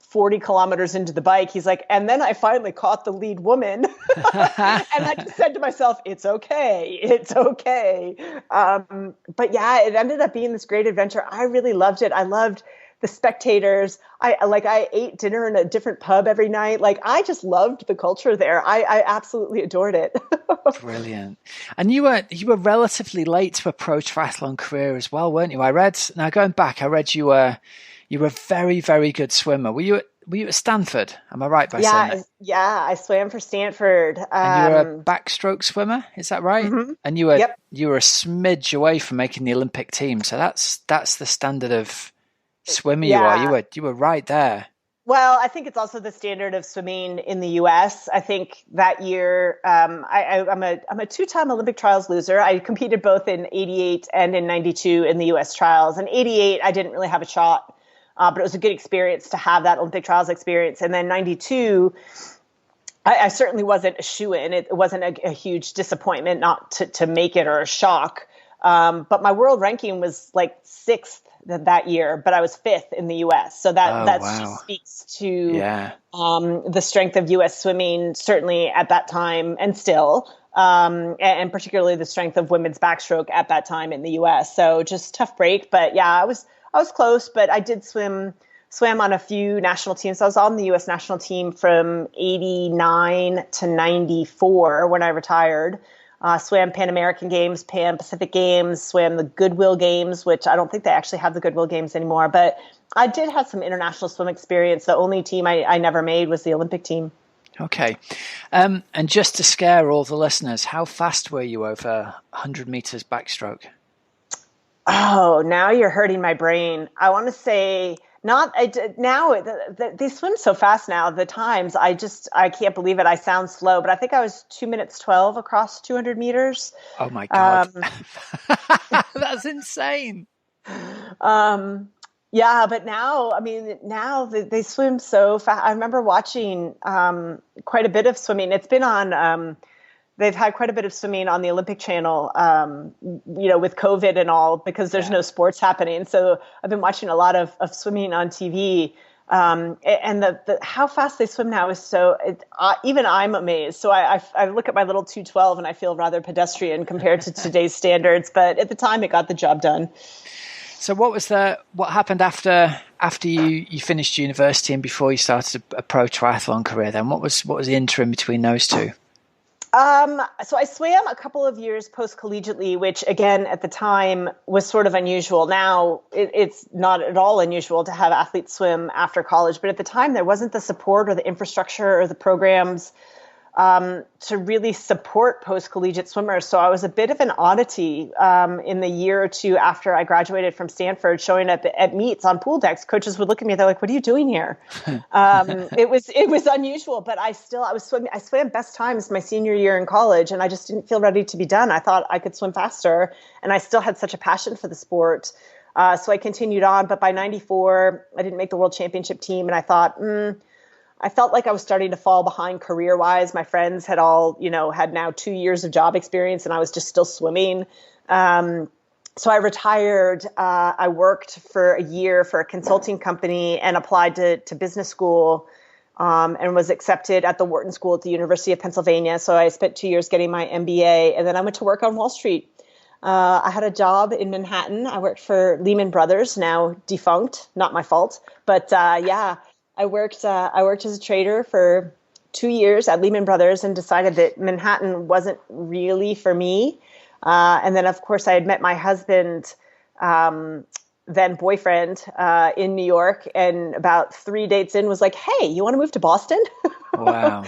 40 kilometers into the bike. He's like, and then I finally caught the lead woman. And I just said to myself, it's okay. It's okay. But yeah, it ended up being this great adventure. I really loved it. I loved the spectators. I ate dinner in a different pub every night. Like, I just loved the culture there. I absolutely adored it. Brilliant. And you were relatively late to a pro triathlon career as well, weren't you? I read you were a very, very good swimmer. Were you at Stanford? Am I right by saying that? Yeah, I swam for Stanford. And you were a backstroke swimmer, is that right? Mm-hmm. And you were a smidge away from making the Olympic team. So that's the standard of swimmer you are. You were right there. Well, I think it's also the standard of swimming in the U.S. I think that year, I'm a two-time Olympic trials loser. I competed both in '88 and in '92 in the U.S. trials. In '88, I didn't really have a shot. But it was a good experience to have that Olympic trials experience. And then 92, I certainly wasn't a shoo-in. It wasn't a huge disappointment not to make it, or a shock. But my world ranking was like 6th that year, but I was 5th in the U.S. So that just speaks to the strength of U.S. swimming, certainly at that time and still, and particularly the strength of women's backstroke at that time in the U.S. So just tough break. But yeah, I was close, but I did swam on a few national teams. So I was on the U.S. national team from 89 to 94 when I retired. Swam Pan American Games, Pan Pacific Games, swam the Goodwill Games, which I don't think they actually have the Goodwill Games anymore. But I did have some international swim experience. The only team I never made was the Olympic team. Okay. And just to scare all the listeners, how fast were you over 100 meters backstroke? Oh, now you're hurting my brain. I want to say they swim so fast now. The times, I can't believe it. I sound slow, but I think I was 2 minutes 12 across 200 meters. Oh my God. That's insane. Yeah, but now, I mean, now they swim so fast. I remember watching quite a bit of swimming. It's been on, they've had quite a bit of swimming on the Olympic Channel, with COVID and all, because there's no sports happening. So I've been watching a lot of swimming on TV. And the how fast they swim now is even I'm amazed. So I look at my little 212 and I feel rather pedestrian compared to today's standards. But at the time, it got the job done. So what happened after you finished university and before you started a pro triathlon career then? What was the interim between those two? So I swam a couple of years post-collegiately, which again, at the time was sort of unusual. Now it's not at all unusual to have athletes swim after college, but at the time there wasn't the support or the infrastructure or the programs to really support post-collegiate swimmers. So I was a bit of an oddity in the year or two after I graduated from Stanford, showing up at meets on pool decks. Coaches would look at me, they're like, "What are you doing here?" It was unusual, but I was swimming. I swam best times my senior year in college, and I just didn't feel ready to be done. I thought I could swim faster, and I still had such a passion for the sport. So I continued on, but by 94, I didn't make the world championship team, and I thought, I felt like I was starting to fall behind career-wise. My friends had all, had now 2 years of job experience, and I was just still swimming. So I retired. I worked for a year for a consulting company and applied to business school and was accepted at the Wharton School at the University of Pennsylvania. So I spent 2 years getting my MBA, and then I went to work on Wall Street. I had a job in Manhattan. I worked for Lehman Brothers, now defunct, not my fault. But I worked as a trader for 2 years at Lehman Brothers and decided that Manhattan wasn't really for me. And then, of course, I had met my husband, then boyfriend, in New York. And about 3 dates in was like, "Hey, you want to move to Boston?" Wow.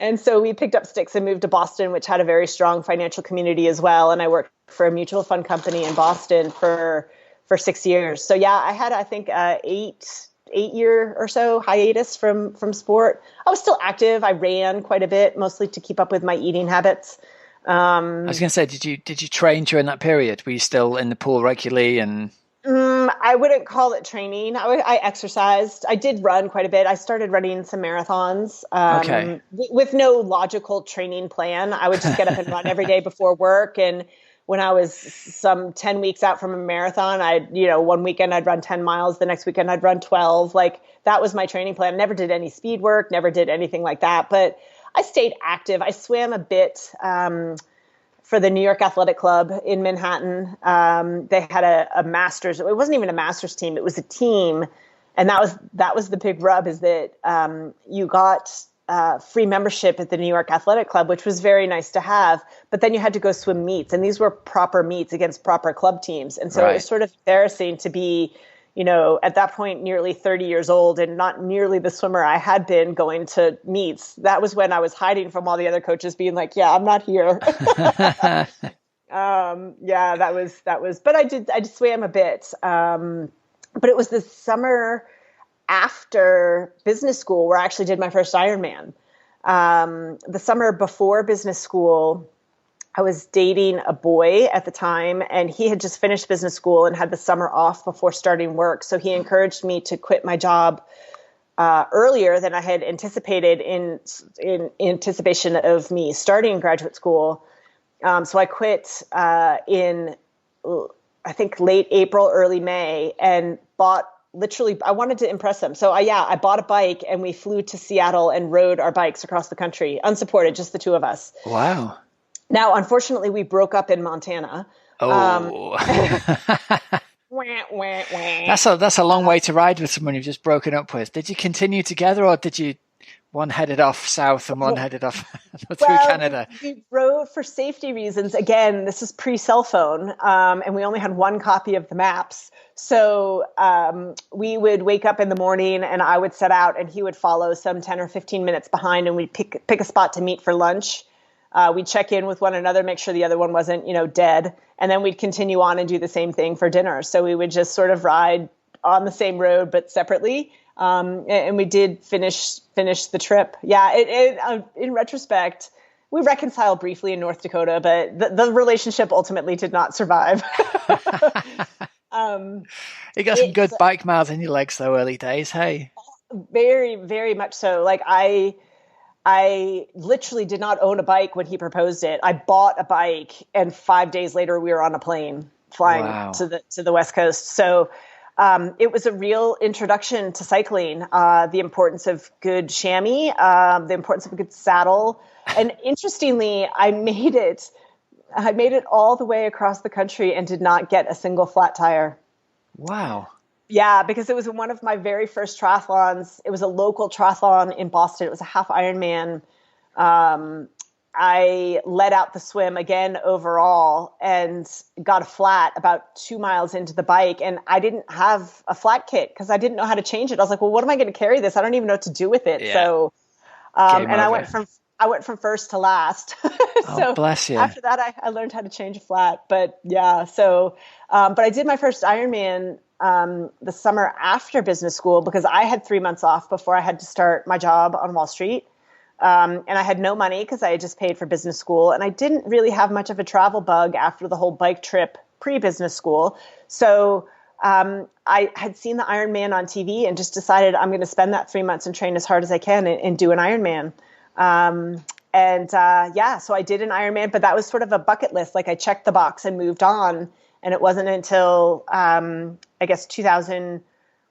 And so we picked up sticks and moved to Boston, which had a very strong financial community as well. And I worked for a mutual fund company in Boston for 6 years. So yeah, I had, I think, 8-year or so hiatus from sport. I was still active. I ran quite a bit, mostly to keep up with my eating habits. I was going to say, did you train during that period? Were you still in the pool regularly? And I wouldn't call it training. I exercised. I did run quite a bit. I started running some marathons with no logical training plan. I would just get up and run every day before work. And when I was some 10 weeks out from a marathon, one weekend I'd run 10 miles. The next weekend I'd run 12. Like that was my training plan. Never did any speed work, never did anything like that. But I stayed active. I swam a bit for the New York Athletic Club in Manhattan. They had a master's. It wasn't even a master's team. It was a team. And that was the big rub, is that you got free membership at the New York Athletic Club, which was very nice to have. But then you had to go swim meets. And these were proper meets against proper club teams. And so It was sort of embarrassing to be, at that point, nearly 30 years old and not nearly the swimmer I had been going to meets. That was when I was hiding from all the other coaches being like, "Yeah, I'm not here." That was, but I just swam a bit. But it was the summer after business school where I actually did my first Ironman. The summer before business school, I was dating a boy at the time, and he had just finished business school and had the summer off before starting work. So he encouraged me to quit my job earlier than I had anticipated in anticipation of me starting graduate school. So I quit in, I think, late April, early May, and I wanted to impress him. So I bought a bike and we flew to Seattle and rode our bikes across the country, unsupported, just the two of us. Wow. Now, unfortunately, we broke up in Montana. Oh. That's a long way to ride with someone you've just broken up with. Did you continue together, or did you one headed off south and one headed off through Canada? We rode for safety reasons. Again, this is pre-cell phone, and we only had one copy of the maps. So we would wake up in the morning, and I would set out, and he would follow some 10 or 15 minutes behind, and we'd pick a spot to meet for lunch. We'd check in with one another, make sure the other one wasn't, dead. And then we'd continue on and do the same thing for dinner. So we would just sort of ride on the same road, but separately. And we did finish the trip. Yeah, in retrospect, we reconciled briefly in North Dakota, but the relationship ultimately did not survive. You got some good bike miles in your legs though, early days, hey? Very, very much so. Like I literally did not own a bike when he proposed it. I bought a bike, and 5 days later we were on a plane flying to the West Coast. So it was a real introduction to cycling, the importance of good chamois, the importance of a good saddle. And interestingly, I made it all the way across the country and did not get a single flat tire. Wow. Yeah, because it was one of my very first triathlons. It was a local triathlon in Boston. It was a half Ironman. I let out the swim again overall and got a flat about 2 miles into the bike. And I didn't have a flat kit because I didn't know how to change it. I was like, well, what am I going to carry this? I don't even know what to do with it. Yeah. So, and I went from first to last. So bless you. After that, I learned how to change a flat. But yeah, so, but I did my first Ironman the summer after business school because I had 3 months off before I had to start my job on Wall Street. And I had no money because I had just paid for business school. And I didn't really have much of a travel bug after the whole bike trip pre-business school. So I had seen the Ironman on TV and just decided I'm going to spend that 3 months and train as hard as I can and do an Ironman. So I did an Ironman, but that was sort of a bucket list. Like I checked the box and moved on. And it wasn't until, I guess,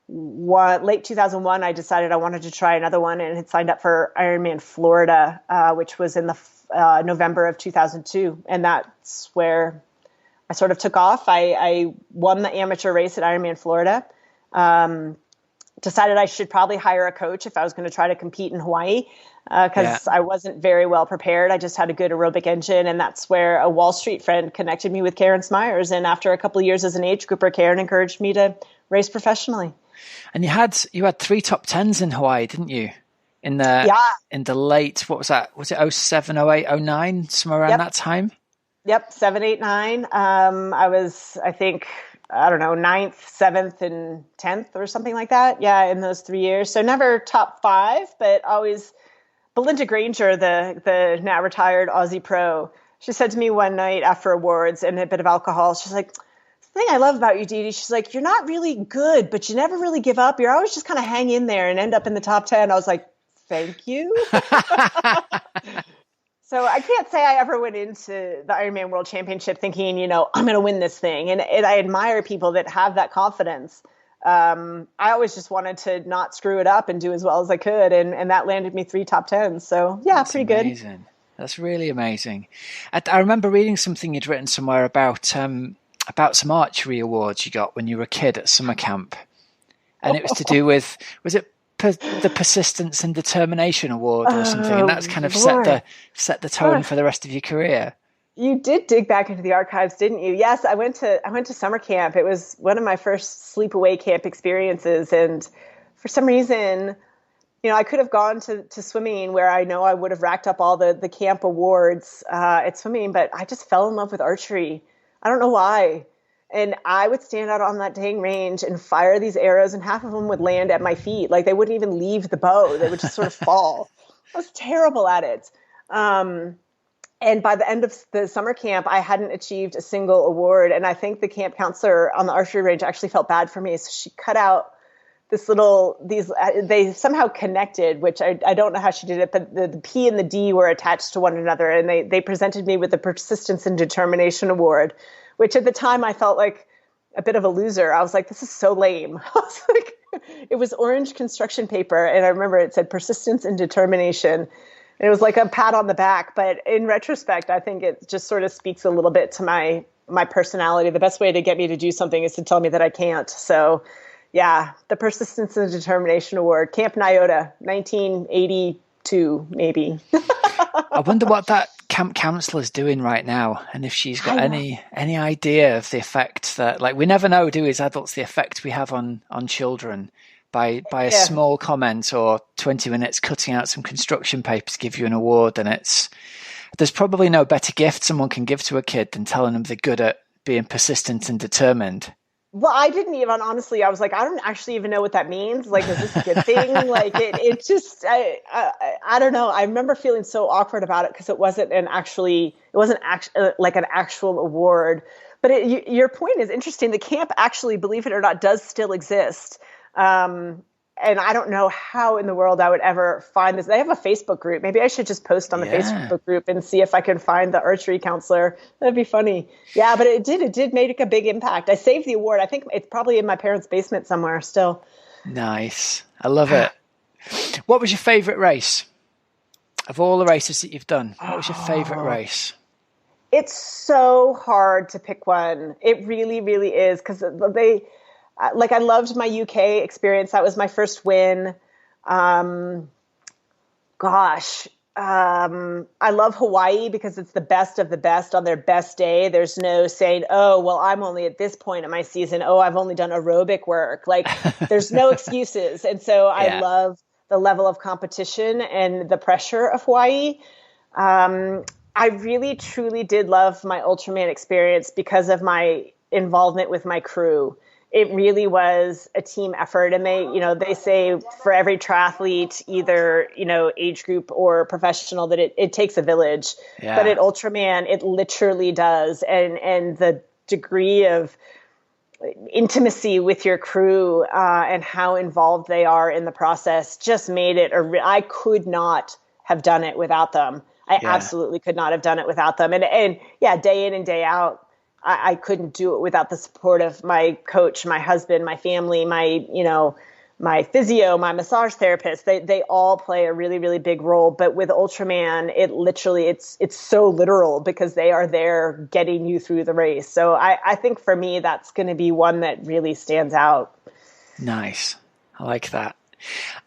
late 2001, I decided I wanted to try another one and had signed up for Ironman Florida, which was in the November of 2002. And that's where I sort of took off. I won the amateur race at Ironman Florida, decided I should probably hire a coach if I was going to try to compete in Hawaii. Because I wasn't very well prepared. I just had a good aerobic engine. And that's where a Wall Street friend connected me with Karen Smyers. And after a couple of years as an age grouper, Karen encouraged me to race professionally. And you had 3 top 10s in Hawaii, didn't you? In the late, what was that? Was it 07, 08, 09, somewhere around that time? Yep, 7, 8, 9. I was, I think, I don't know, 9th, 7th, and 10th or something like that. Yeah, in those 3 years. So never top 5, but always. Belinda Granger, the now retired Aussie pro, she said to me one night after awards and a bit of alcohol, she's like, the thing I love about you, Dede, she's like, you're not really good, but you never really give up. You're always just kind of hang in there and end up in the top 10. I was like, thank you. So I can't say I ever went into the Ironman World Championship thinking, I'm going to win this thing. And I admire people that have that confidence. I always just wanted to not screw it up and do as well as I could. And that landed me 3 top 10s. So yeah, that's pretty amazing. Good. That's really amazing. I remember reading something you'd written somewhere about some archery awards you got when you were a kid at summer camp. And it was to do with, was it the Persistence and Determination Award or something? And that's kind of set the tone for the rest of your career. You did dig back into the archives, didn't you? Yes, I went to summer camp. It was one of my first sleepaway camp experiences. And for some reason, I could have gone to swimming where I know I would have racked up all the camp awards at swimming, but I just fell in love with archery. I don't know why. And I would stand out on that dang range and fire these arrows, and half of them would land at my feet. Like they wouldn't even leave the bow. They would just sort of fall. I was terrible at it. And by the end of the summer camp, I hadn't achieved a single award. And I think the camp counselor on the archery range actually felt bad for me. So she cut out they somehow connected, which I don't know how she did it, but the P and the D were attached to one another. And they presented me with the Persistence and Determination Award, which at the time I felt like a bit of a loser. I was like, this is so lame. I was like, it was orange construction paper. And I remember it said Persistence and Determination. It was like a pat on the back, but in retrospect, I think it just sort of speaks a little bit to my personality. The best way to get me to do something is to tell me that I can't. So yeah, the Persistence and Determination Award, Camp Nyota, 1982, maybe. I wonder what that camp counselor is doing right now. And if she's got any idea of the effect that, like, we never know, do we, as adults, the effect we have on children. By a small comment or 20 minutes cutting out some construction paper to give you an award. And there's probably no better gift someone can give to a kid than telling them they're good at being persistent and determined. Well, I didn't even, honestly, I was like, I don't actually even know what that means. Like, is this a good thing? Like, it just, I don't know. I remember feeling so awkward about it because it wasn't like an actual award. But your point is interesting. The camp actually, believe it or not, does still exist. And I don't know how in the world I would ever find this. They have a Facebook group. Maybe I should just post on the Facebook group and see if I can find the archery counselor. That'd be funny. Yeah, but it did make a big impact. I saved the award. I think it's probably in my parents' basement somewhere still. Nice. I love it. What was your favorite race of all the races that you've done? What was your favorite race? It's so hard to pick one. It really, really is, because I loved my UK experience. That was my first win. I love Hawaii because it's the best of the best on their best day. There's no saying, oh, well, I'm only at this point in my season. Oh, I've only done aerobic work. Like, there's no excuses. And so I love the level of competition and the pressure of Hawaii. I really, truly did love my Ultraman experience because of my involvement with my crew. It really was a team effort. And they say for every triathlete, either, age group or professional, that it takes a village. Yeah. But at Ultraman, it literally does. And the degree of intimacy with your crew and how involved they are in the process just made it I could not have done it without them. I absolutely could not have done it without them. And day in and day out, I couldn't do it without the support of my coach, my husband, my family, my physio, my massage therapist. They all play a really, really big role. But with Ultraman, it's so literal because they are there getting you through the race. So I think for me, that's going to be one that really stands out. Nice. I like that.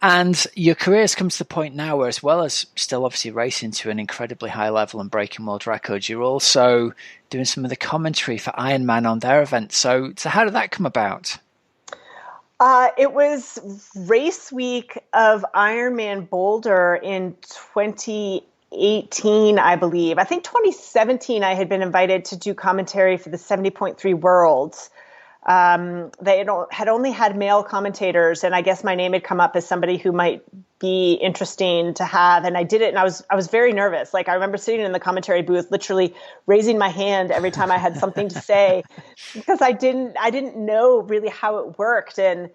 And your career's come to the point now where, as well as still obviously racing to an incredibly high level and breaking world records, you're also doing some of the commentary for Ironman on their event. So how did that come about? It was race week of Ironman Boulder in 2018, I believe. I think 2017, I had been invited to do commentary for the 70.3 Worlds. They had only had male commentators, and I guess my name had come up as somebody who might be interesting to have. And I did it, and I was very nervous. Like, I remember sitting in the commentary booth, literally raising my hand every time I had something to say, because I didn't know really how it worked. And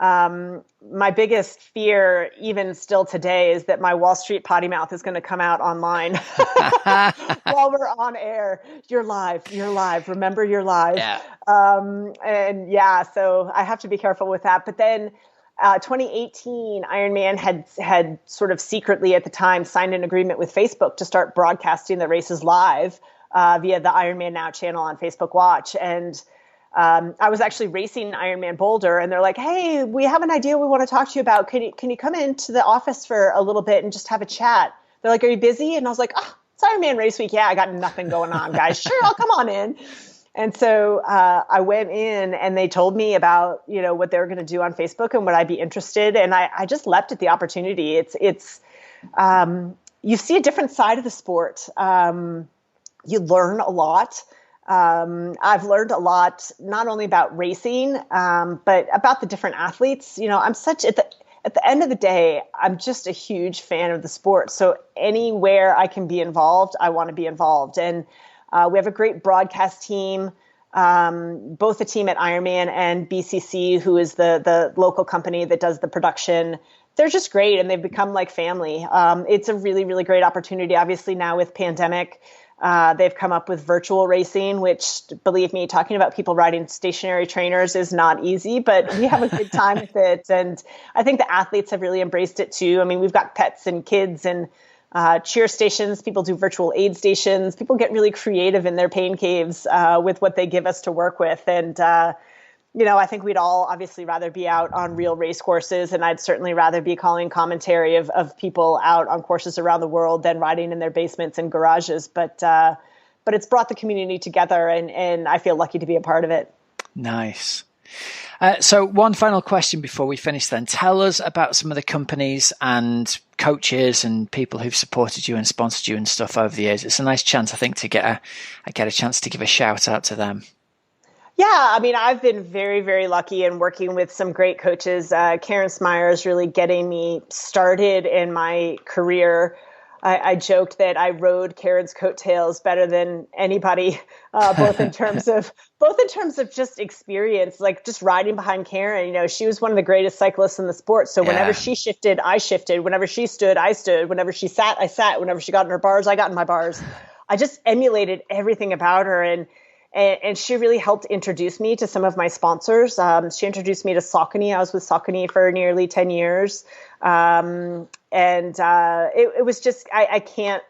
my biggest fear, even still today, is that my Wall Street potty mouth is going to come out online while we're on air. You're live. Remember, you're live. Yeah. So I have to be careful with that. But then 2018, Ironman had sort of secretly at the time signed an agreement with Facebook to start broadcasting the races live via the Ironman Now channel on Facebook Watch. And I was actually racing Ironman Boulder, and they're like, hey, we have an idea we want to talk to you about. Can you come into the office for a little bit and just have a chat? They're like, are you busy? And I was like, it's Ironman race week. Yeah, I got nothing going on, guys. Sure, I'll come on in. And so I went in, and they told me about, what they were going to do on Facebook and would I be interested. And I just leapt at the opportunity. It's you see a different side of the sport. You learn a lot. I've learned a lot, not only about racing, but about the different athletes. I'm at the end of the day, I'm just a huge fan of the sport. So anywhere I can be involved, I want to be involved. And we have a great broadcast team, both the team at Ironman and BCC, who is the local company that does the production. They're just great, and they've become like family. It's a really, really great opportunity. Obviously, now with pandemic, they've come up with virtual racing, which, believe me, talking about people riding stationary trainers is not easy, but we have a good time with it. And I think the athletes have really embraced it too. I mean, we've got pets and kids and cheer stations. People do virtual aid stations. People get really creative in their pain caves with what they give us to work with. And I think we'd all obviously rather be out on real race courses, and I'd certainly rather be calling commentary of people out on courses around the world than riding in their basements and garages. But it's brought the community together, and I feel lucky to be a part of it. Nice. So one final question before we finish then. Tell us about some of the companies and coaches and people who've supported you and sponsored you and stuff over the years. It's a nice chance, I think, to get a chance to give a shout out to them. Yeah, I mean, I've been very, very lucky in working with some great coaches. Karen Smyers really getting me started in my career. I joked that I rode Karen's coattails better than anybody, both in terms of just experience, like just riding behind Karen. You know, she was one of the greatest cyclists in the sport. So whenever she shifted, I shifted. Whenever she stood, I stood. Whenever she sat, I sat. Whenever she got in her bars, I got in my bars. I just emulated everything about her, and she really helped introduce me to some of my sponsors. She introduced me to Saucony. I was with Saucony for nearly 10 years. It was just, I can't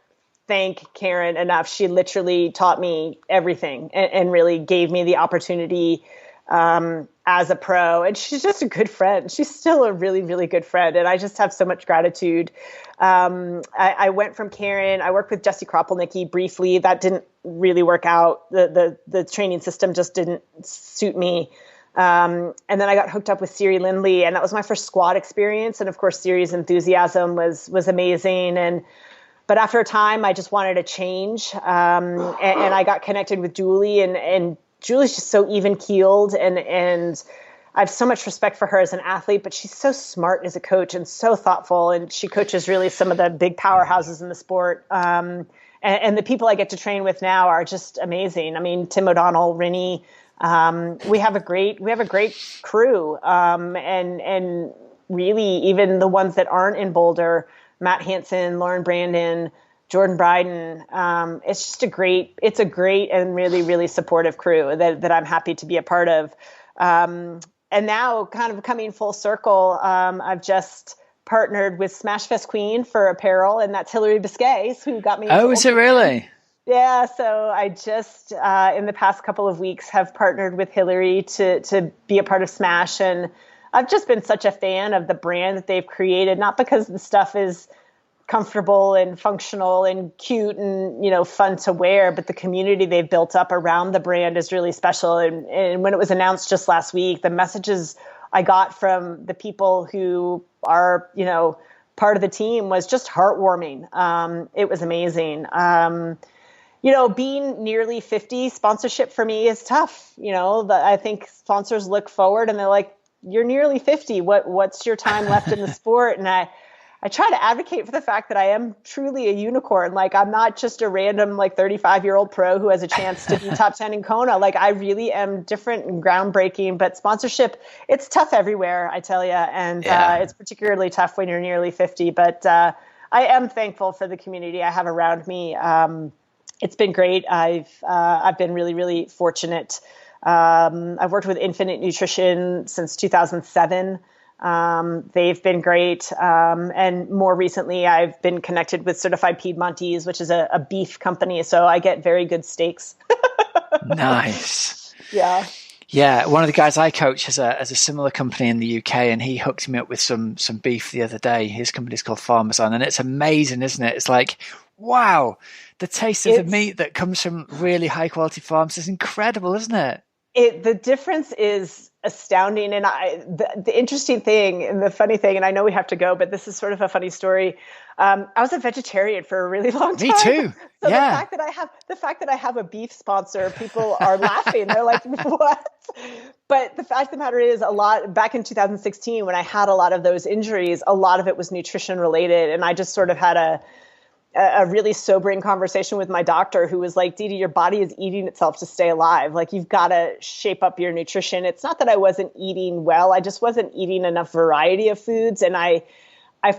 thank Karen enough. She literally taught me everything and really gave me the opportunity as a pro. And she's just a good friend. She's still a really, really good friend. And I just have so much gratitude. I went from Karen, I worked with Jesse Kropelnicki briefly. That didn't really work out. The training system just didn't suit me. And then I got hooked up with Siri Lindley, and that was my first squat experience. And of course, Siri's enthusiasm was amazing. But after a time, I just wanted to change. And I got connected with Julie, and Julie's just so even keeled, and I have so much respect for her as an athlete, but she's so smart as a coach and so thoughtful. And she coaches really some of the big powerhouses in the sport. And the people I get to train with now are just amazing. I mean, Tim O'Donnell, Rinny, we have a great crew. And really even the ones that aren't in Boulder, Matt Hansen, Lauren Brandon, Jordan Bryden. It's a great and really, really supportive crew that I'm happy to be a part of. And now kind of coming full circle, I've just partnered with Smashfest Queen for apparel, and that's Hillary Biscay, who got me. Oh, is it really? Yeah. So I just, in the past couple of weeks, have partnered with Hillary to be a part of Smash. And I've just been such a fan of the brand that they've created, not because the stuff is comfortable and functional and cute and, you know, fun to wear, but the community they've built up around the brand is really special. And when it was announced just last week, the messages I got from the people who are, you know, part of the team was just heartwarming. It was amazing. You know, being nearly 50, sponsorship for me is tough. You know, I think sponsors look forward and they're like, you're nearly 50. What's your time left in the sport? And I try to advocate for the fact that I am truly a unicorn. Like, I'm not just a random, like, 35-year-old pro who has a chance to be top 10 in Kona. Like, I really am different and groundbreaking. But sponsorship, it's tough everywhere, I tell you. And it's particularly tough when you're nearly 50. But I am thankful for the community I have around me. It's been great. I've been really, really fortunate. I've worked with Infinite Nutrition since 2007. They've been great. And more recently, I've been connected with Certified Piedmontese, which is a beef company. So I get very good steaks. Nice. Yeah. Yeah. One of the guys I coach has a similar company in the UK, and he hooked me up with some beef the other day. His company's called Farmers On, and it's amazing, isn't it? It's like, wow, the taste of the meat that comes from really high quality farms is incredible, isn't it? The difference is astounding. And the interesting thing and the funny thing, and I know we have to go, but this is sort of a funny story. I was a vegetarian for a really long time. Me too. So yeah. the fact that I have a beef sponsor, people are laughing. They're like, what? But the fact of the matter is, back in 2016, when I had a lot of those injuries, a lot of it was nutrition related. And I just sort of had a really sobering conversation with my doctor, who was like, Dede, your body is eating itself to stay alive. Like, you've got to shape up your nutrition. It's not that I wasn't eating well. I just wasn't eating enough variety of foods. And I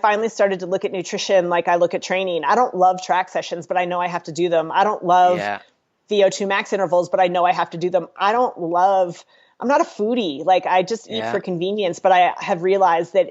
finally started to look at nutrition like I look at training. I don't love track sessions, but I know I have to do them. I don't love VO2 max intervals, but I know I have to do them. I'm not a foodie. Like, I just eat for convenience, but I have realized that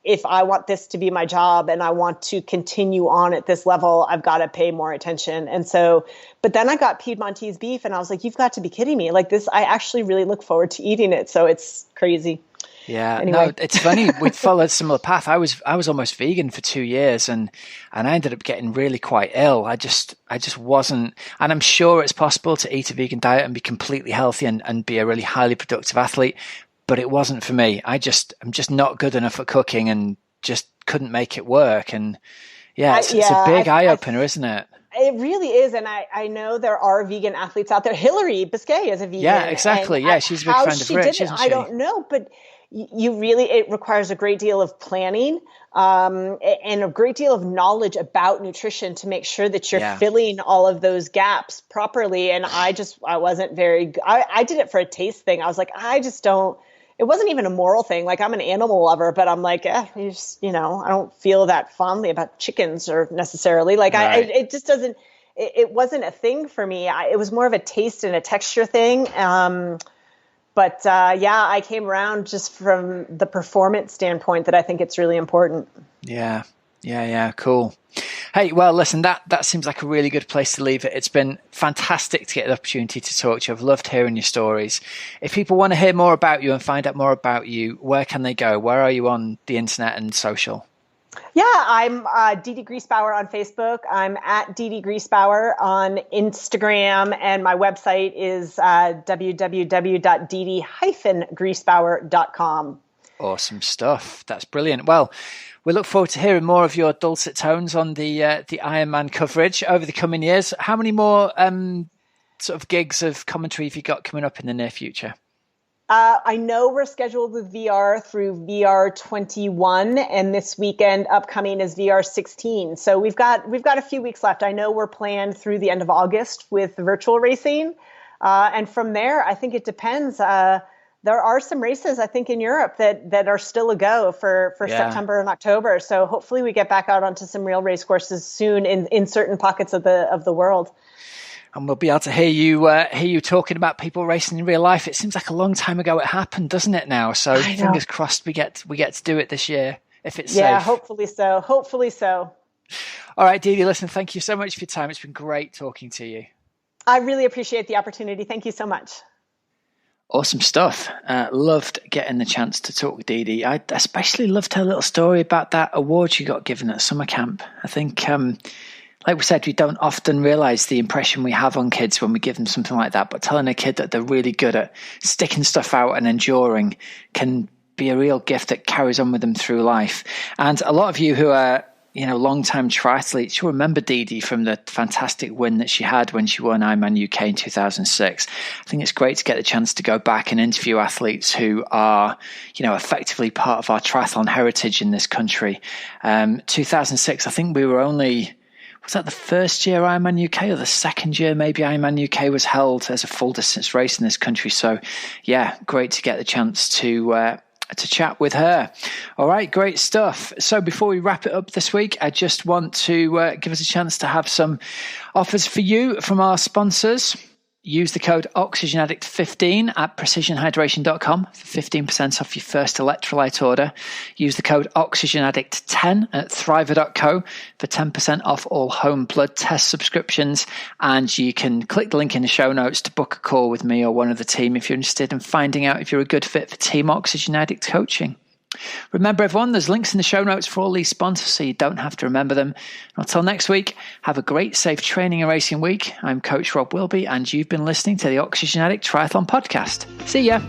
if I want this to be my job and I want to continue on at this level, I've got to pay more attention. And so, but then I got Piedmontese beef and I was like, you've got to be kidding me. Like, this, I actually really look forward to eating it. So it's crazy. Yeah, anyway. No, it's funny. We followed a similar path. I was almost vegan for 2 years, and I ended up getting really quite ill. I just wasn't, and I'm sure it's possible to eat a vegan diet and be completely healthy and be a really highly productive athlete, but it wasn't for me. I'm just not good enough at cooking and just couldn't make it work. And it's a big eye opener, isn't it? It really is. And I know there are vegan athletes out there. Hillary Biscay is a vegan. Yeah, exactly. Yeah, she's a big friend of Rich, isn't she? I don't know, but it requires a great deal of planning and a great deal of knowledge about nutrition to make sure that you're filling all of those gaps properly. And I wasn't I did it for a taste thing. I was like, it wasn't even a moral thing. Like, I'm an animal lover, but I'm like, I don't feel that fondly about chickens or necessarily. Like, right. It just doesn't, it wasn't a thing for me. It was more of a taste and a texture thing. But I came around just from the performance standpoint that I think it's really important. Yeah. Cool. Hey, well, listen, that seems like a really good place to leave it. It's been fantastic to get the opportunity to talk to you. I've loved hearing your stories. If people want to hear more about you and find out more about you, where can they go? Where are you on the internet and social? Yeah, I'm Dede Griesbauer on Facebook. I'm at Dede Griesbauer on Instagram, and my website is www.dede-griesbauer.com. Awesome stuff. That's brilliant. Well, we look forward to hearing more of your dulcet tones on the Ironman coverage over the coming years. How many more sort of gigs of commentary have you got coming up in the near future? I know we're scheduled with VR through VR 21, and this weekend upcoming is VR 16. So we've got a few weeks left. I know we're planned through the end of August with virtual racing, and from there, I think it depends. There are some races, I think, in Europe that are still a go for September and October. So hopefully we get back out onto some real race courses soon in certain pockets of the world. And we'll be able to hear you talking about people racing in real life. It seems like a long time ago it happened, doesn't it now? So fingers crossed we get to do it this year if it's safe. Yeah, hopefully so. All right, Dede, listen, thank you so much for your time. It's been great talking to you. I really appreciate the opportunity. Thank you so much. Awesome stuff. Loved getting the chance to talk with Dede. I especially loved her little story about that award she got given at summer camp. I think, like we said, we don't often realize the impression we have on kids when we give them something like that, but telling a kid that they're really good at sticking stuff out and enduring can be a real gift that carries on with them through life. And a lot of you who are long-time triathletes, you'll remember Dede from the fantastic win that she had when she won Ironman UK in 2006. I think it's great to get the chance to go back and interview athletes who are, effectively part of our triathlon heritage in this country. 2006, I think we were only... Was that the first year Ironman UK or the second year maybe Ironman UK was held as a full distance race in this country? So yeah, great to get the chance to chat with her. All right, great stuff. So before we wrap it up this week, I just want to give us a chance to have some offers for you from our sponsors. Use the code OxygenAddict15 at precisionhydration.com for 15% off your first electrolyte order. Use the code OxygenAddict10 at thriver.co for 10% off all home blood test subscriptions. And you can click the link in the show notes to book a call with me or one of the team if you're interested in finding out if you're a good fit for Team Oxygen Addict coaching. Remember, everyone, there's links in the show notes for all these sponsors, so you don't have to remember them. Until next week, have a great, safe training and racing week. I'm Coach Rob Wilby, and you've been listening to the Oxygen Addict Triathlon Podcast. See ya.